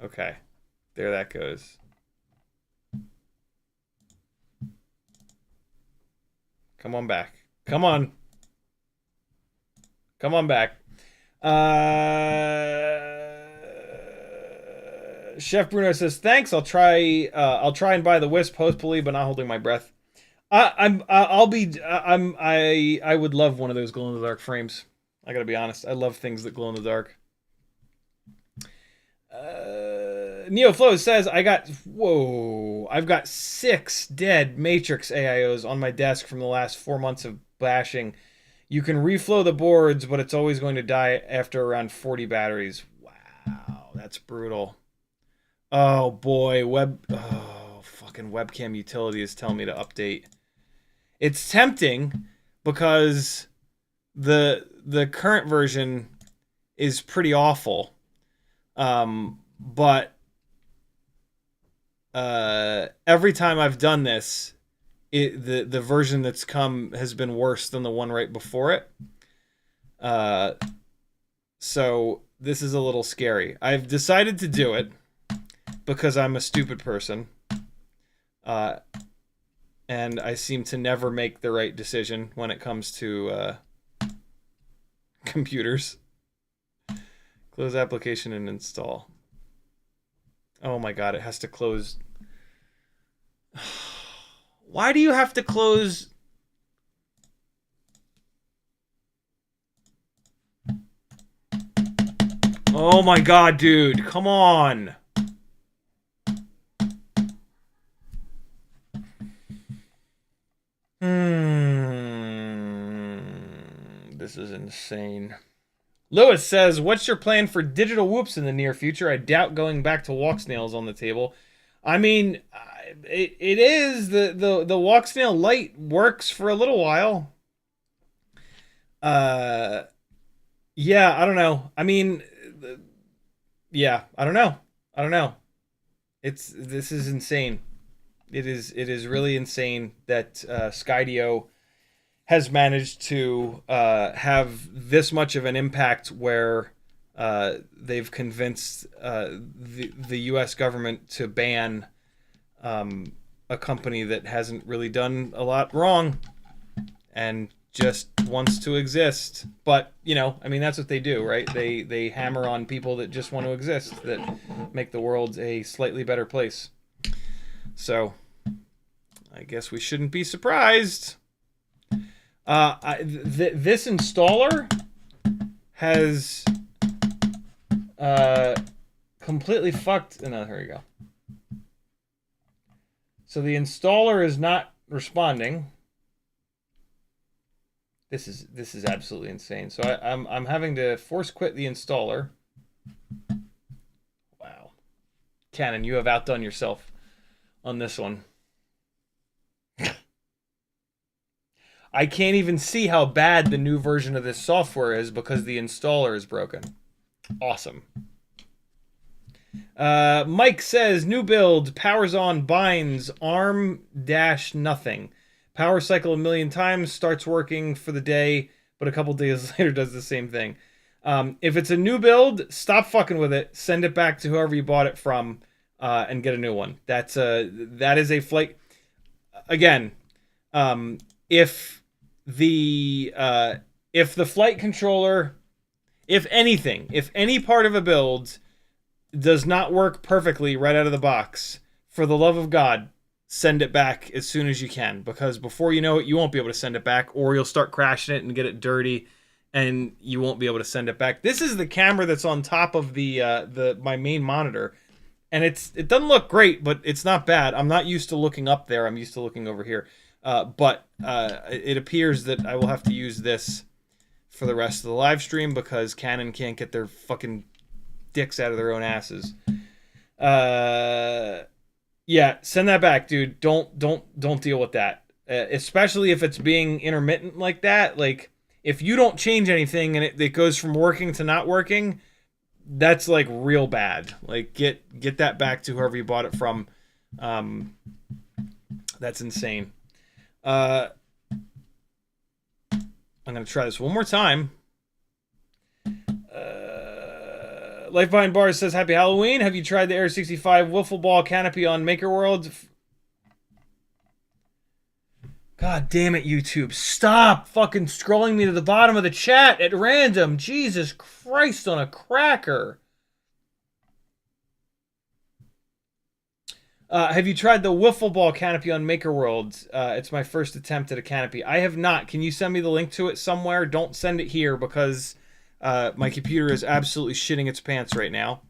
Speaker 2: Okay. There that goes. Come on back. Come on. Come on back. Chef Bruno says, "Thanks. I'll try and buy the Wisp, hopefully, but not holding my breath." I would love one of those glow in the dark frames. I gotta be honest. I love things that glow in the dark. NeoFlow says, I've got 6 dead Matrix AIOs on my desk from the last 4 months of bashing. You can reflow the boards, but it's always going to die after around 40 batteries. Wow, that's brutal. Oh boy, fucking webcam utility is telling me to update. It's tempting because the current version is pretty awful. But every time I've done this, the version that's come has been worse than the one right before it. So this is a little scary. I've decided to do it because I'm a stupid person. And I seem to never make the right decision when it comes to computers. Close application and install. Oh my god, it has to close. Why do you have to close? Oh my god, dude, come on. This is insane. Lewis says, what's your plan for digital whoops in the near future? I doubt going back to walk snails on the table. I mean, it is the walk snail light works for a little while. Yeah, I don't know. I mean, yeah, I don't know. This is insane. It is really insane that Skydio has managed to have this much of an impact where they've convinced the U.S. government to ban a company that hasn't really done a lot wrong and just wants to exist. But, you know, I mean, that's what they do, right? They hammer on people that just want to exist, that make the world a slightly better place. So I guess we shouldn't be surprised. This installer has completely fucked. No, here we go. So the installer is not responding. This is absolutely insane. So I'm having to force quit the installer. Wow, Canon, you have outdone yourself on this one. I can't even see how bad the new version of this software is because the installer is broken. Awesome. Mike says, new build, powers on, binds, arm-nothing. Power cycle a million times, starts working for the day, but a couple days later does the same thing. If it's a new build, stop fucking with it. Send it back to whoever you bought it from and get a new one. That is a flight. Again, if the flight controller, if any part of a build does not work perfectly right out of the box, for the love of God, send it back as soon as you can, because before you know it, you won't be able to send it back, or you'll start crashing it and get it dirty, and you won't be able to send it back. This is the camera that's on top of my main monitor, and it doesn't look great, but it's not bad. I'm not used to looking up there. I'm used to looking over here. But it appears that I will have to use this for the rest of the live stream because Canon can't get their fucking dicks out of their own asses. Yeah, send that back, dude. Don't deal with that. Especially if it's being intermittent like that. Like, if you don't change anything and it goes from working to not working, that's like real bad. Like get that back to whoever you bought it from. That's insane. I'm gonna try this one more time. Life Behind Bars says, Happy Halloween. Have you tried the Air75 wiffle ball canopy on Maker World? God damn it, YouTube. Stop fucking scrolling me to the bottom of the chat at random. Jesus Christ on a cracker. Have you tried the wiffle ball canopy on Maker World? It's my first attempt at a canopy. I have not. Can you send me the link to it somewhere? Don't send it here because my computer is absolutely shitting its pants right now.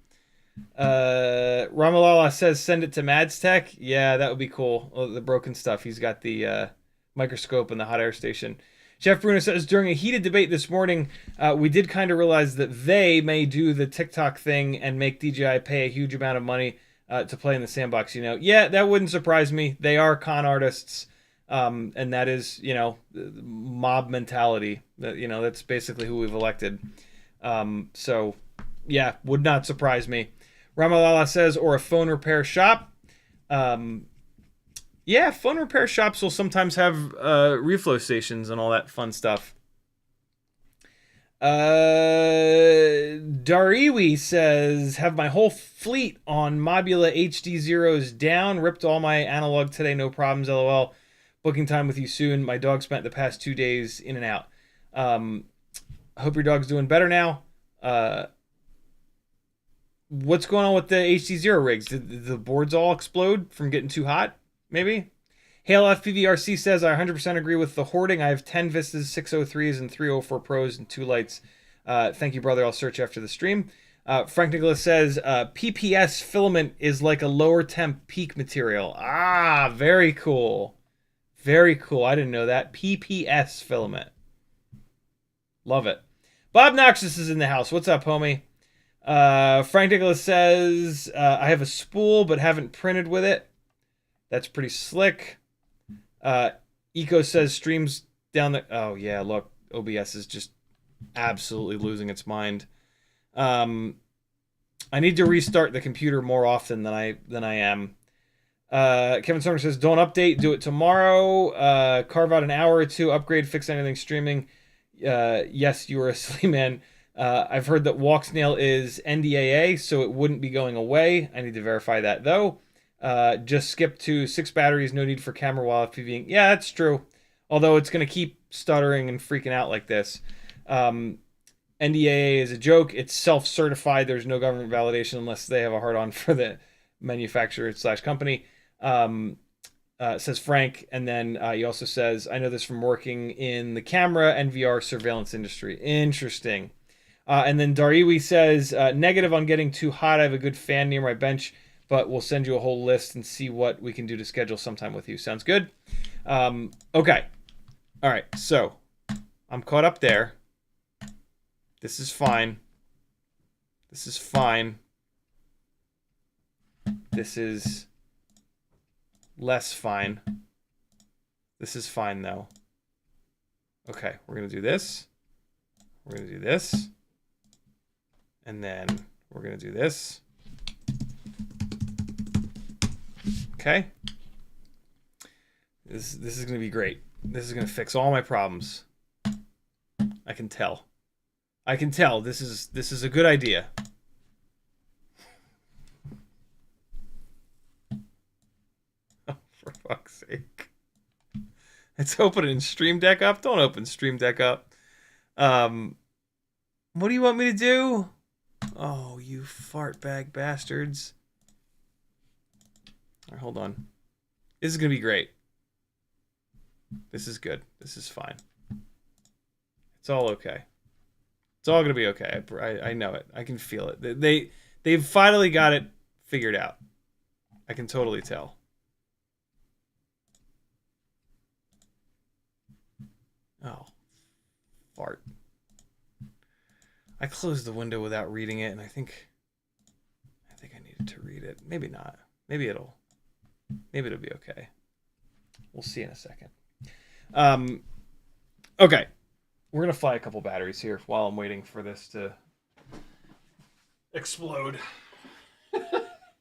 Speaker 2: Ramalala says send it to Mads Tech. Yeah, that would be cool. Oh, the broken stuff. He's got the microscope and the hot air station. Jeff Bruno says, during a heated debate this morning, we did kind of realize that they may do the TikTok thing and make DJI pay a huge amount of money to play in the sandbox. Yeah, that wouldn't surprise me. They are con artists. And that is, mob mentality. That's basically who we've elected. So, yeah, would not surprise me. Ramalala says, or a phone repair shop. Yeah, phone repair shops will sometimes have reflow stations and all that fun stuff. Dariwi says, have my whole fleet on Mobula HD Zeros down. Ripped all my analog today, no problems, LOL. Booking time with you soon. My dog spent the past 2 days in and out. I hope your dog's doing better now. What's going on with the HD Zero rigs? Did the boards all explode from getting too hot? Maybe? Hail FPVRC says, I 100% agree with the hoarding. I have 10 Vistas, 603s, and 304 Pros, and 2 lights. Thank you, brother. I'll search after the stream. Frank Nicholas says, PPS filament is like a lower temp peak material. Ah, very cool. Very cool. I didn't know that. PPS filament. Love it. Bob Noxus is in the house. What's up, homie? Frank Nicholas says, I have a spool but haven't printed with it. That's pretty slick. Eco says streams down the... Oh, yeah, look. OBS is just absolutely losing its mind. I need to restart the computer more often than I am. Kevin Summer says, don't update, do it tomorrow. Carve out an hour or two, upgrade, fix anything streaming. Yes, you are a silly man. I've heard that Walksnail is NDAA, so it wouldn't be going away. I need to verify that, though. Just skip to 6 batteries, no need for camera while FPVing. Yeah, that's true. Although it's going to keep stuttering and freaking out like this. NDAA is a joke. It's self-certified. There's no government validation unless they have a hard-on for the manufacturer/company. Says Frank, and then he also says, I know this from working in the camera and VR surveillance industry. Interesting. And then Dariwi says, negative on getting too hot. I have a good fan near my bench, but we'll send you a whole list and see what we can do to schedule sometime with you. Sounds good? Okay. All right, so I'm caught up there. This is fine. This is fine. This is less fine. This is fine, though. Okay, we're going to do this. We're going to do this. And then we're going to do this. Okay. This is going to be great. This is going to fix all my problems. I can tell. I can tell this is a good idea. Oh, for fuck's sake. It's opening Stream Deck up. Don't open Stream Deck up. What do you want me to do? Oh, you fart bag bastards. All right, hold on. This is going to be great. This is good. This is fine. It's all okay. It's all going to be okay. I know it. I can feel it. They've finally got it figured out. I can totally tell. Oh, fart. I closed the window without reading it, and I think I needed to read it. Maybe not. Maybe it'll be okay. We'll see in a second. Okay. We're going to fly a couple batteries here while I'm waiting for this to explode.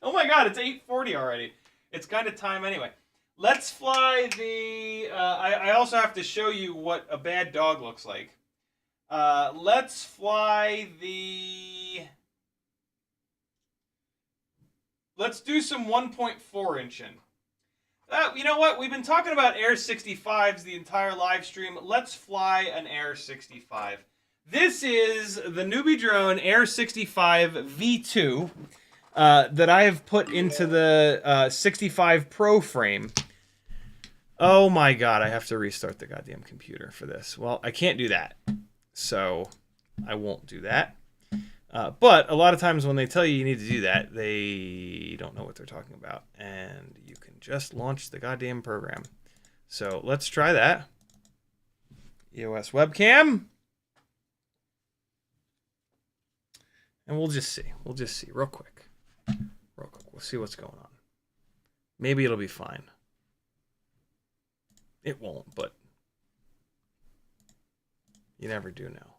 Speaker 2: Oh my god, it's 8:40 already. It's kind of time anyway. Let's fly the... I also have to show you what a bad dog looks like. Let's fly the... Let's do some 1.4 inching. You know what? We've been talking about Air 65s the entire live stream. Let's fly an Air 65. This is the newbie drone Air 65 V2 that I have put into the 65 Pro frame. Oh my god, I have to restart the goddamn computer for this. Well, I can't do that, so I won't do that. But a lot of times when they tell you need to do that, they don't know what they're talking about. And you can just launch the goddamn program. So let's try that. EOS webcam. And we'll just see. We'll just see real quick. Real quick. We'll see what's going on. Maybe it'll be fine. It won't, but you never do know.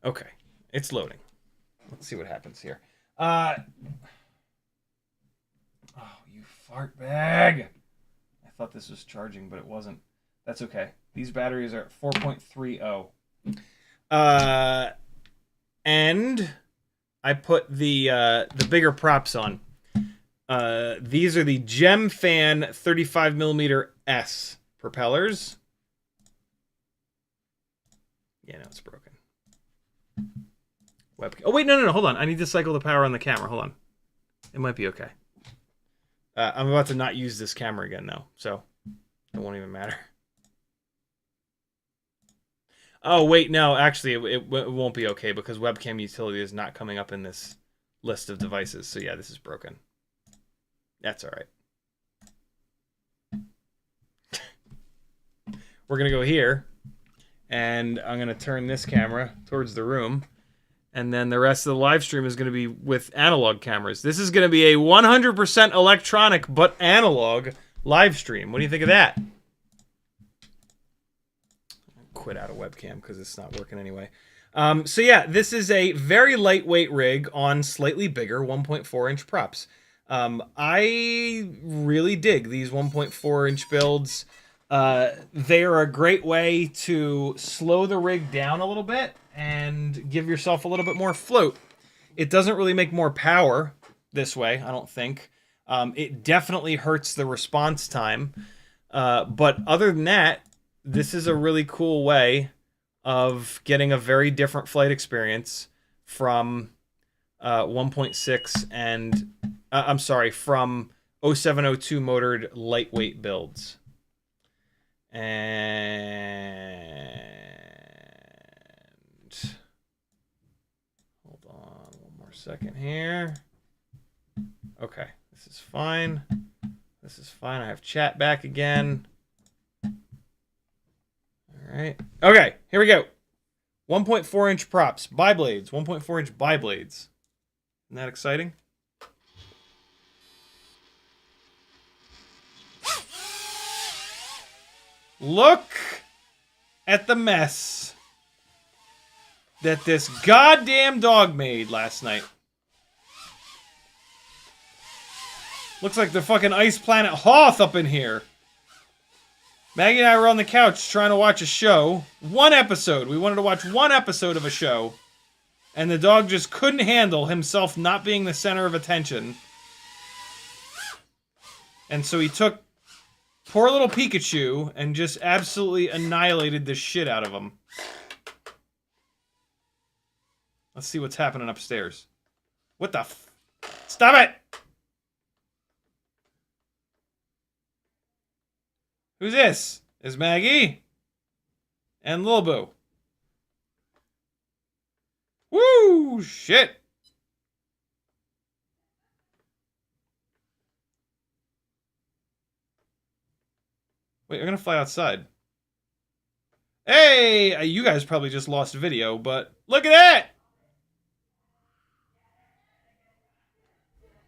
Speaker 2: Okay, it's loading. Let's see what happens here. Oh, you fart bag. I thought this was charging, but it wasn't. That's okay. These batteries are at 4.30. And I put the bigger props on. These are the Gem Fan 35mm S propellers. Yeah, no, it's broken. Webcam. Oh, wait, no, hold on. I need to cycle the power on the camera. Hold on. It might be okay. I'm about to not use this camera again, though, so it won't even matter. Oh, wait, no, actually, it won't be okay because webcam utility is not coming up in this list of devices. So, yeah, this is broken. That's all right. We're going to go here, and I'm going to turn this camera towards the room. And then the rest of the live stream is going to be with analog cameras. This is going to be a 100% electronic but analog live stream. What do you think of that? I'll quit out of webcam because it's not working anyway. So yeah, this is a very lightweight rig on slightly bigger 1.4-inch props. I really dig these 1.4-inch builds. They are a great way to slow the rig down a little bit and give yourself a little bit more float. It doesn't really make more power this way, I don't think. It definitely hurts the response time. But other than that, this is a really cool way of getting a very different flight experience from 1.6 and... I'm sorry, from 0702 motored lightweight builds. And hold on one more second here. Okay, this is fine. This is fine. I have chat back again. All right. Okay, here we go. 1.4-inch props, bi-blades, 1.4-inch bi-blades. Isn't that exciting? Look at the mess that this goddamn dog made last night. Looks like the fucking ice planet Hoth up in here. Maggie and I were on the couch trying to watch a show. One episode. We wanted to watch one episode of a show. And the dog just couldn't handle himself not being the center of attention. And so he took poor little Pikachu and just absolutely annihilated the shit out of him. Let's see what's happening upstairs. What the f... Stop it! Who's this? Is Maggie? And Lil Boo. Woo! Shit! Wait, I'm gonna fly outside. Hey! You guys probably just lost video, but look at that!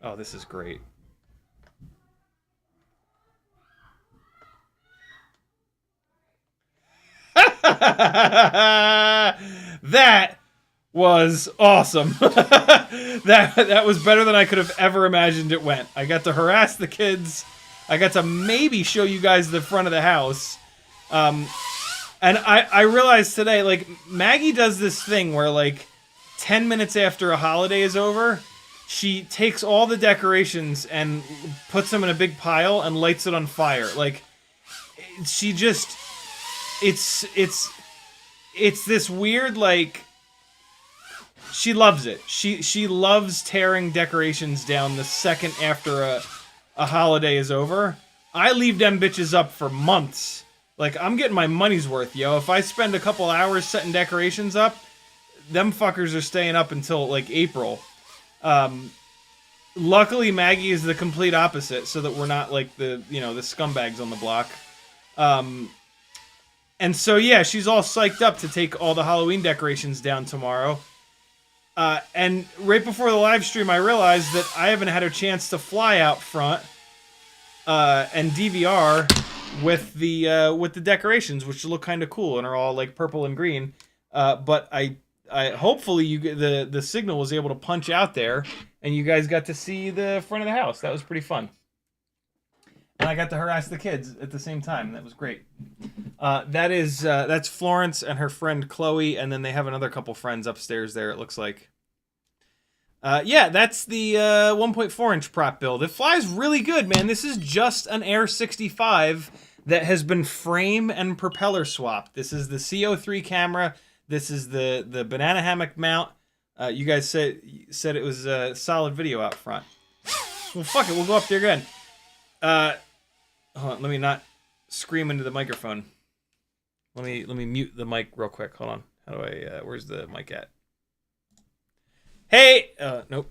Speaker 2: Oh, this is great. That was awesome. that was better than I could have ever imagined it went. I got to harass the kids. I got to maybe show you guys the front of the house. And I realized today, like, Maggie does this thing where, like, 10 minutes after a holiday is over, she takes all the decorations and puts them in a big pile and lights it on fire. Like, she just... It's this weird, like... She loves it. She loves tearing decorations down the second after a holiday is over. I leave them bitches up for months. Like, I'm getting my money's worth, yo. If I spend a couple hours setting decorations up, them fuckers are staying up until, like, April. Luckily, Maggie is the complete opposite, so that we're not, like, the scumbags on the block. And so, yeah, she's all psyched up to take all the Halloween decorations down tomorrow. And right before the live stream, I realized that I haven't had a chance to fly out front and DVR with the decorations, which look kind of cool and are all like purple and green. But I hopefully the signal was able to punch out there, and you guys got to see the front of the house. That was pretty fun. And I got to harass the kids at the same time. That was great. That's Florence and her friend Chloe, and then they have another couple friends upstairs there, it looks like. Yeah, that's the 1.4-inch prop build. It flies really good, man. This is just an Air75 that has been frame and propeller swapped. This is the CO3 camera. This is the banana hammock mount. You guys said it was a solid video out front. Well, fuck it. We'll go up there again. Hold on. Let me not scream into the microphone. Let me mute the mic real quick. Hold on. How do I? Where's the mic at? Hey. Nope.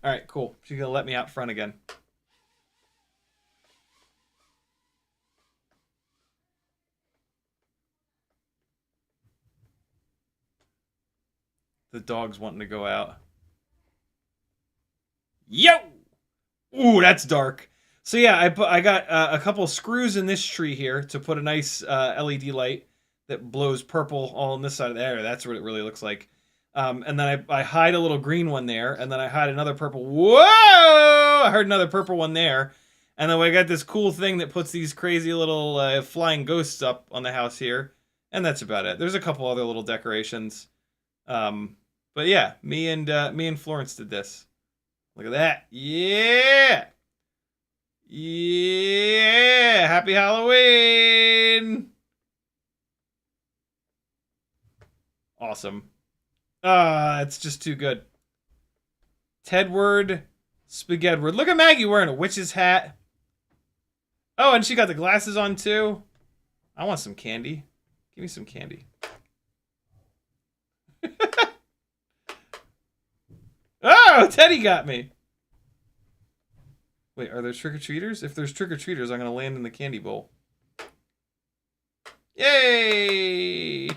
Speaker 2: All right, cool. She's gonna let me out front again. The dog's wanting to go out. Yo! Ooh, that's dark. So yeah, I got a couple screws in this tree here to put a nice LED light that blows purple all on this side of the air. That's what it really looks like. And then I hide a little green one there, and then I hide another purple. Whoa! I heard another purple one there. And then I got this cool thing that puts these crazy little flying ghosts up on the house here. And that's about it. There's a couple other little decorations. But yeah, me and Florence did this. Look at that. Yeah! Yeah! Happy Halloween! Awesome. It's just too good. Tedward, Spaghettward. Look at Maggie wearing a witch's hat. Oh, and she got the glasses on too. I want some candy. Give me some candy. Oh, Teddy got me. Wait, are there trick-or-treaters? If there's trick-or-treaters, I'm going to land in the candy bowl. Yay!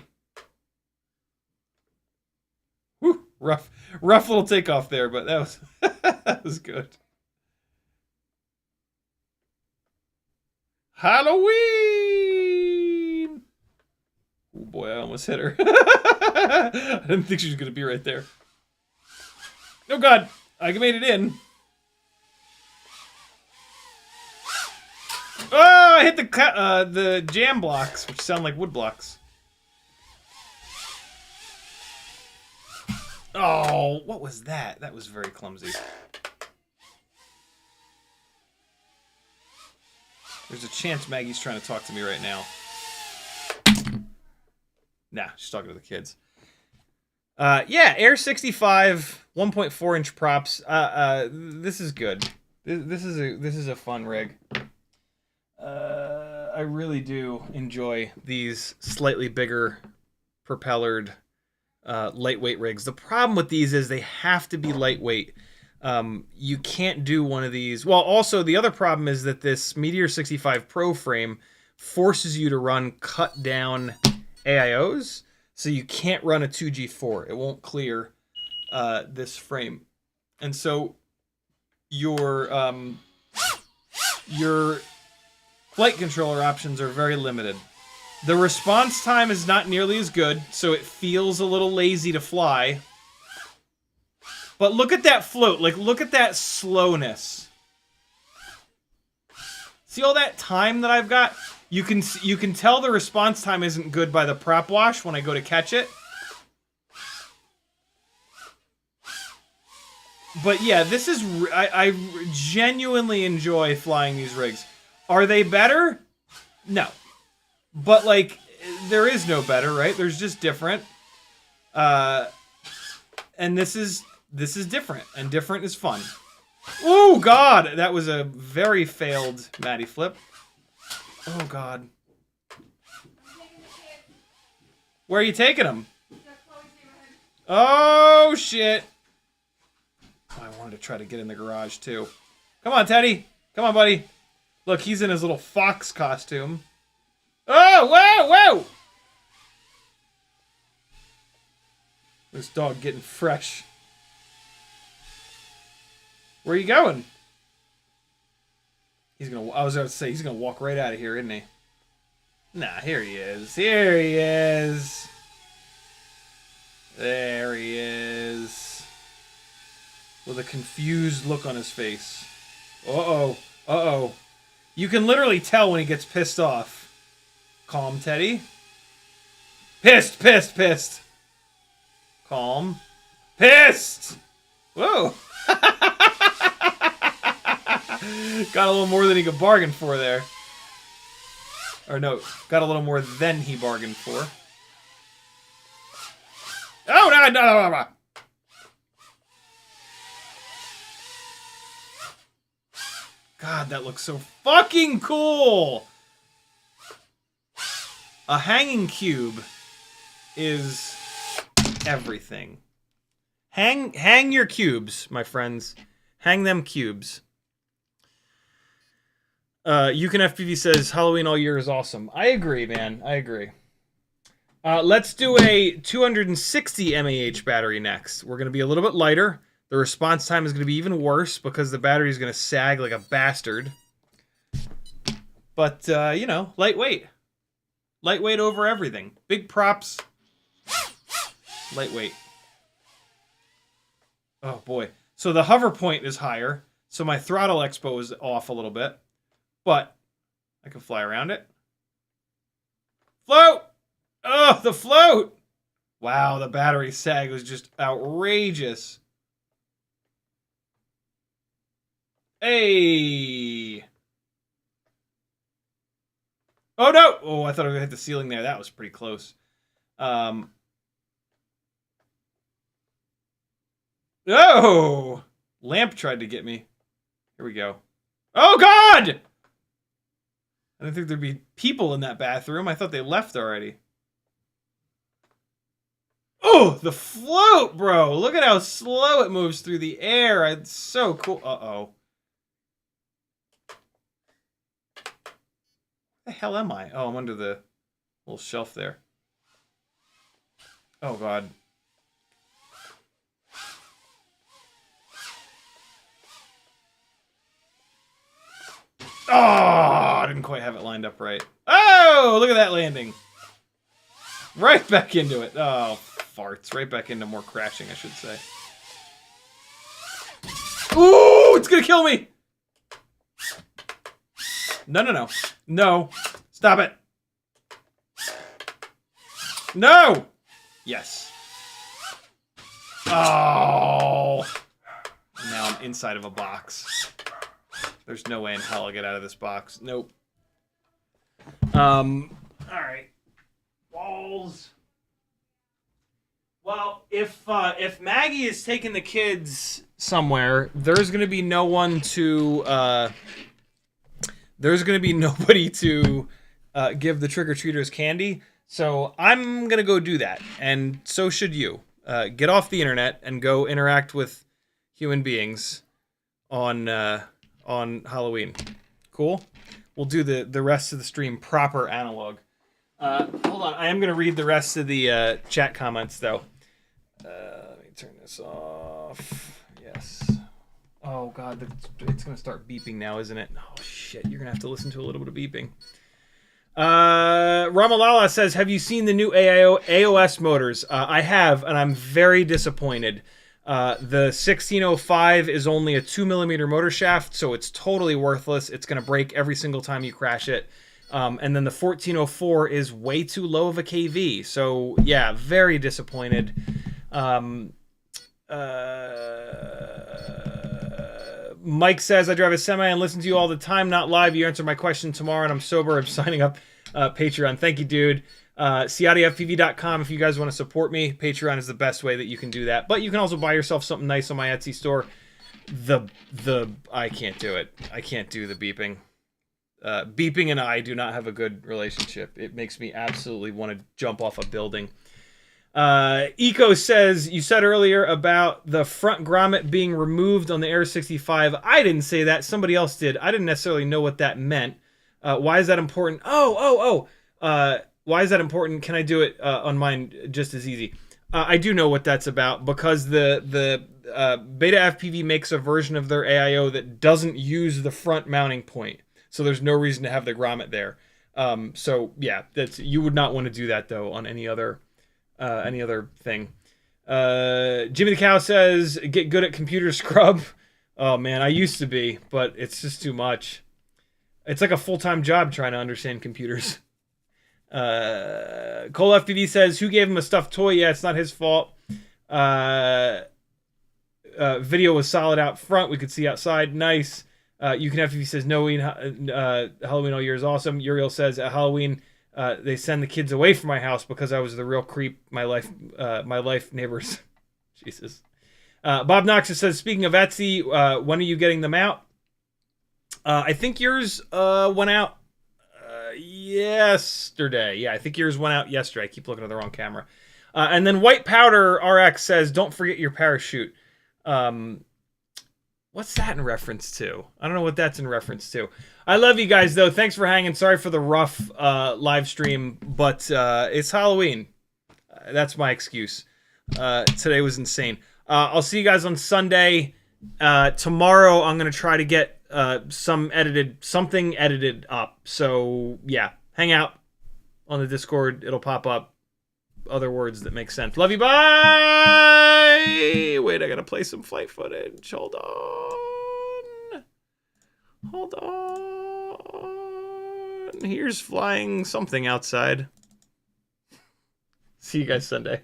Speaker 2: Whew, rough little takeoff there, but that was that was good. Halloween! Oh boy, I almost hit her. I didn't think she was going to be right there. Oh god, I made it in. Oh, I hit the jam blocks, which sound like wood blocks. Oh, what was that? That was very clumsy. There's a chance Maggie's trying to talk to me right now. Nah, she's talking to the kids. Yeah, Air75, 1.4-inch props. This is good. This is a fun rig. I really do enjoy these slightly bigger propellered lightweight rigs. The problem with these is they have to be lightweight. You can't do one of these. Well, also the other problem is that this Meteor 65 Pro frame forces you to run cut down AIOs, so you can't run a 2G4. It won't clear this frame. And so your flight controller options are very limited. The response time is not nearly as good, so it feels a little lazy to fly. But look at that float. Like, look at that slowness. See all that time that I've got? You can tell the response time isn't good by the prop wash when I go to catch it. But yeah, this is... I genuinely enjoy flying these rigs. Are they better? No. But, like, there is no better, right? There's just different. And this is different. And different is fun. Oh, God! That was a very failed Matty flip. Oh, God. Where are you taking him? Oh, shit. Oh, I wanted to try to get in the garage, too. Come on, Teddy. Come on, buddy. Look, he's in his little fox costume. Oh, whoa, whoa! This dog getting fresh. Where are you going? I was about to say, he's gonna walk right out of here, isn't he? Nah, here he is. Here he is. There he is. With a confused look on his face. Uh-oh. Uh-oh. You can literally tell when he gets pissed off. Calm, Teddy. Pissed, pissed, pissed. Calm. Pissed! Whoa. Got a little more than he could bargain for there. Or no, got a little more than he bargained for. Oh, no, no, no, no. God, that looks so fucking cool! A hanging cube is everything. Hang your cubes, my friends. Hang them cubes. FPV says, Halloween all year is awesome. I agree, man. I agree. Let's do a 260 mAh battery next. We're going to be a little bit lighter. The response time is going to be even worse because the battery is going to sag like a bastard. But, you know, lightweight. Lightweight over everything. Big props. Lightweight. Oh, boy. So the hover point is higher. So my throttle expo is off a little bit. But I can fly around it. Float! Oh, the float! Wow, the battery sag was just outrageous. Hey! Oh, no! Oh, I thought I was going to hit the ceiling there. That was pretty close. Oh! Lamp tried to get me. Here we go. Oh, God! I didn't think there'd be people in that bathroom. I thought they left already. Oh, the float, bro! Look at how slow it moves through the air. It's so cool. Uh-oh. Where the hell am I? Oh, I'm under the little shelf there. Oh, God. Oh, I didn't quite have it lined up right. Oh, look at that landing. Right back into it. Oh, farts. Right back into more crashing, I should say. Ooh, it's gonna kill me. No, no, no. No. Stop it. No. Yes. Oh. Now I'm inside of a box. There's no way in hell I'll get out of this box. Nope. Alright. Walls. Well, if Maggie is taking the kids somewhere, there's gonna be no one to there's gonna be nobody to give the trick-or-treaters candy. So I'm gonna go do that. And so should you. Get off the internet and go interact with human beings on Halloween. Cool? we'll do the rest of the stream proper analog. Hold on, I am gonna read the rest of the chat comments though. Let me turn this off. Yes. Oh god, it's gonna start beeping now, isn't it? Oh shit, you're gonna have to listen to a little bit of beeping. Ramalala says, have you seen the new AOS motors? I have, and I'm very disappointed. The 1605 is only a 2mm motor shaft, so it's totally worthless. It's going to break every single time you crash it. And then the 1404 is way too low of a KV. So, yeah, very disappointed. Mike says, I drive a semi and listen to you all the time, not live. You answer my question tomorrow, and I'm sober. I'm signing up Patreon. Thank you, dude. CiottiFPV.com if you guys want to support me. Patreon is the best way that you can do that. But you can also buy yourself something nice on my Etsy store. I can't do it. I can't do the beeping. Beeping and I do not have a good relationship. It makes me absolutely want to jump off a building. Eco says, you said earlier about the front grommet being removed on the Air75. I didn't say that. Somebody else did. I didn't necessarily know what that meant. Why is that important? Why is that important? Can I do it on mine just as easy? I do know what that's about, because the BetaFPV makes a version of their AIO that doesn't use the front mounting point. So there's no reason to have the grommet there. So yeah, you would not want to do that though on any other thing. Jimmy the Cow says, get good at computer scrub. Oh man, I used to be, but it's just too much. It's like a full-time job trying to understand computers. Cole FPV says, who gave him a stuffed toy? Yeah, it's not his fault. Video was solid out front. We could see outside. Nice. You can FPV says, no, Halloween all year is awesome. Uriel says, at Halloween, they send the kids away from my house because I was the real creep. My life neighbors. Jesus. Bob Knox says, speaking of Etsy, when are you getting them out? I think yours went out yesterday. Yeah, I think yours went out yesterday. I keep looking at the wrong camera. And then White Powder RX says, don't forget your parachute. What's that in reference to? I don't know what that's in reference to. I love you guys, though. Thanks for hanging. Sorry for the rough live stream, but it's Halloween. That's my excuse. Today was insane. I'll see you guys on Sunday. Tomorrow, I'm going to try to get something edited up. So, yeah. Hang out on the Discord. It'll pop up. Other words that make sense. Love you. Bye. Wait, I gotta play some flight footage. Hold on. Here's flying something outside. See you guys Sunday.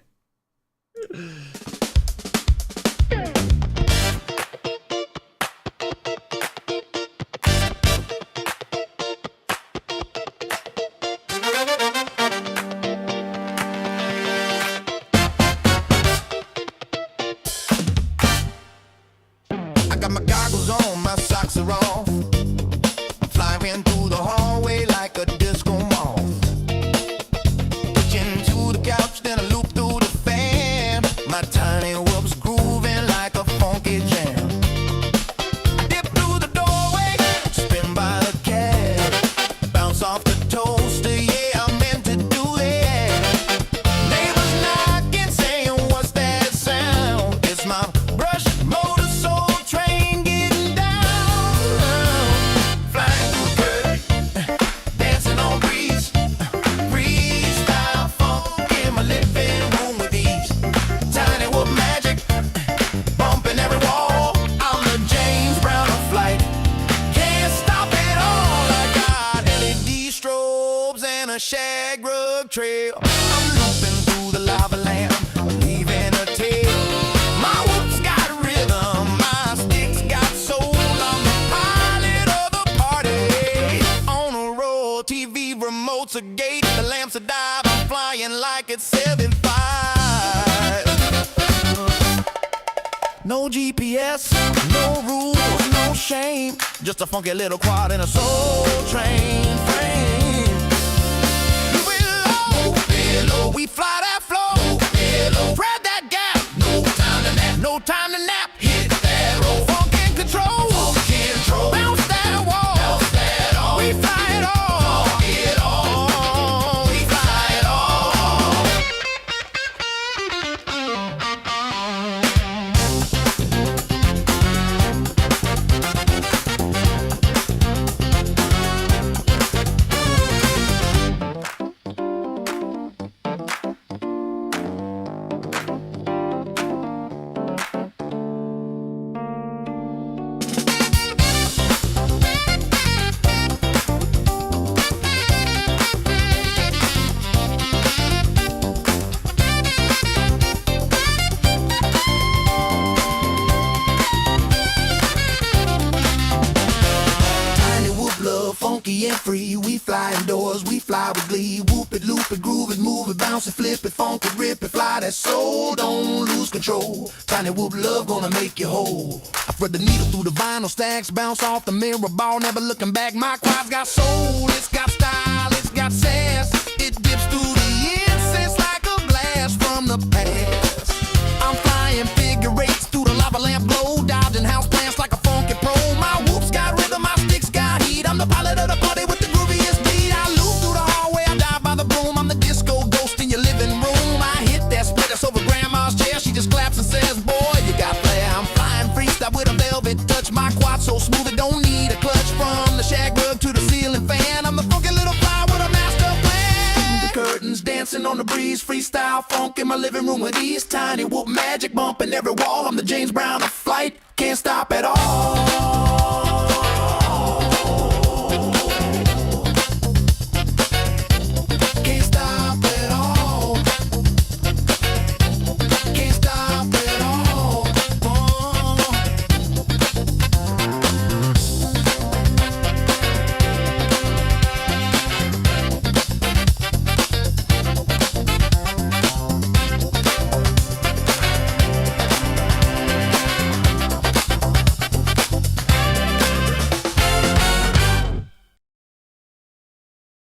Speaker 1: No GPS, no rules, no shame. Just a funky little quad in a soul train frame. Below, we fly that flow. Below, spread that gap. No time to nap. No time to nap. Hit that roll. Funk and control. Bounce that wall. We fly
Speaker 4: outdoors, we fly with glee. Whoop it, loop it, groove it, move it, bounce it, flip it, funk it, rip it, fly that soul, don't lose control. Tinywhoop love gonna make you whole. I thread the needle through the vinyl stacks, bounce off the mirror ball, never looking back. My quad's got soul, it's got style, it's got sass. It dips through the incense like a blast from the past. I'm flying figure eights through the lava lamp glow, dodging house plants like a funky pro. My whoop's got rhythm, my sticks got heat. I'm the pilot of the party with the grooviest beat. I loop through the hallway, I dive by the broom. I'm the disco ghost in your living room. I hit that split that's over grandma's chair. She just claps and says, boy, you got flair. I'm flying freestyle with a velvet touch. My quad so smooth it don't need a clutch. From the shag rug to the ceiling fan, I'm the funky little fly with a master plan. The curtains dancing on the breeze, freestyle funk in my living room with ease. Tinywhoop magic bumping every wall. I'm the James Brown of flight, can't stop at all.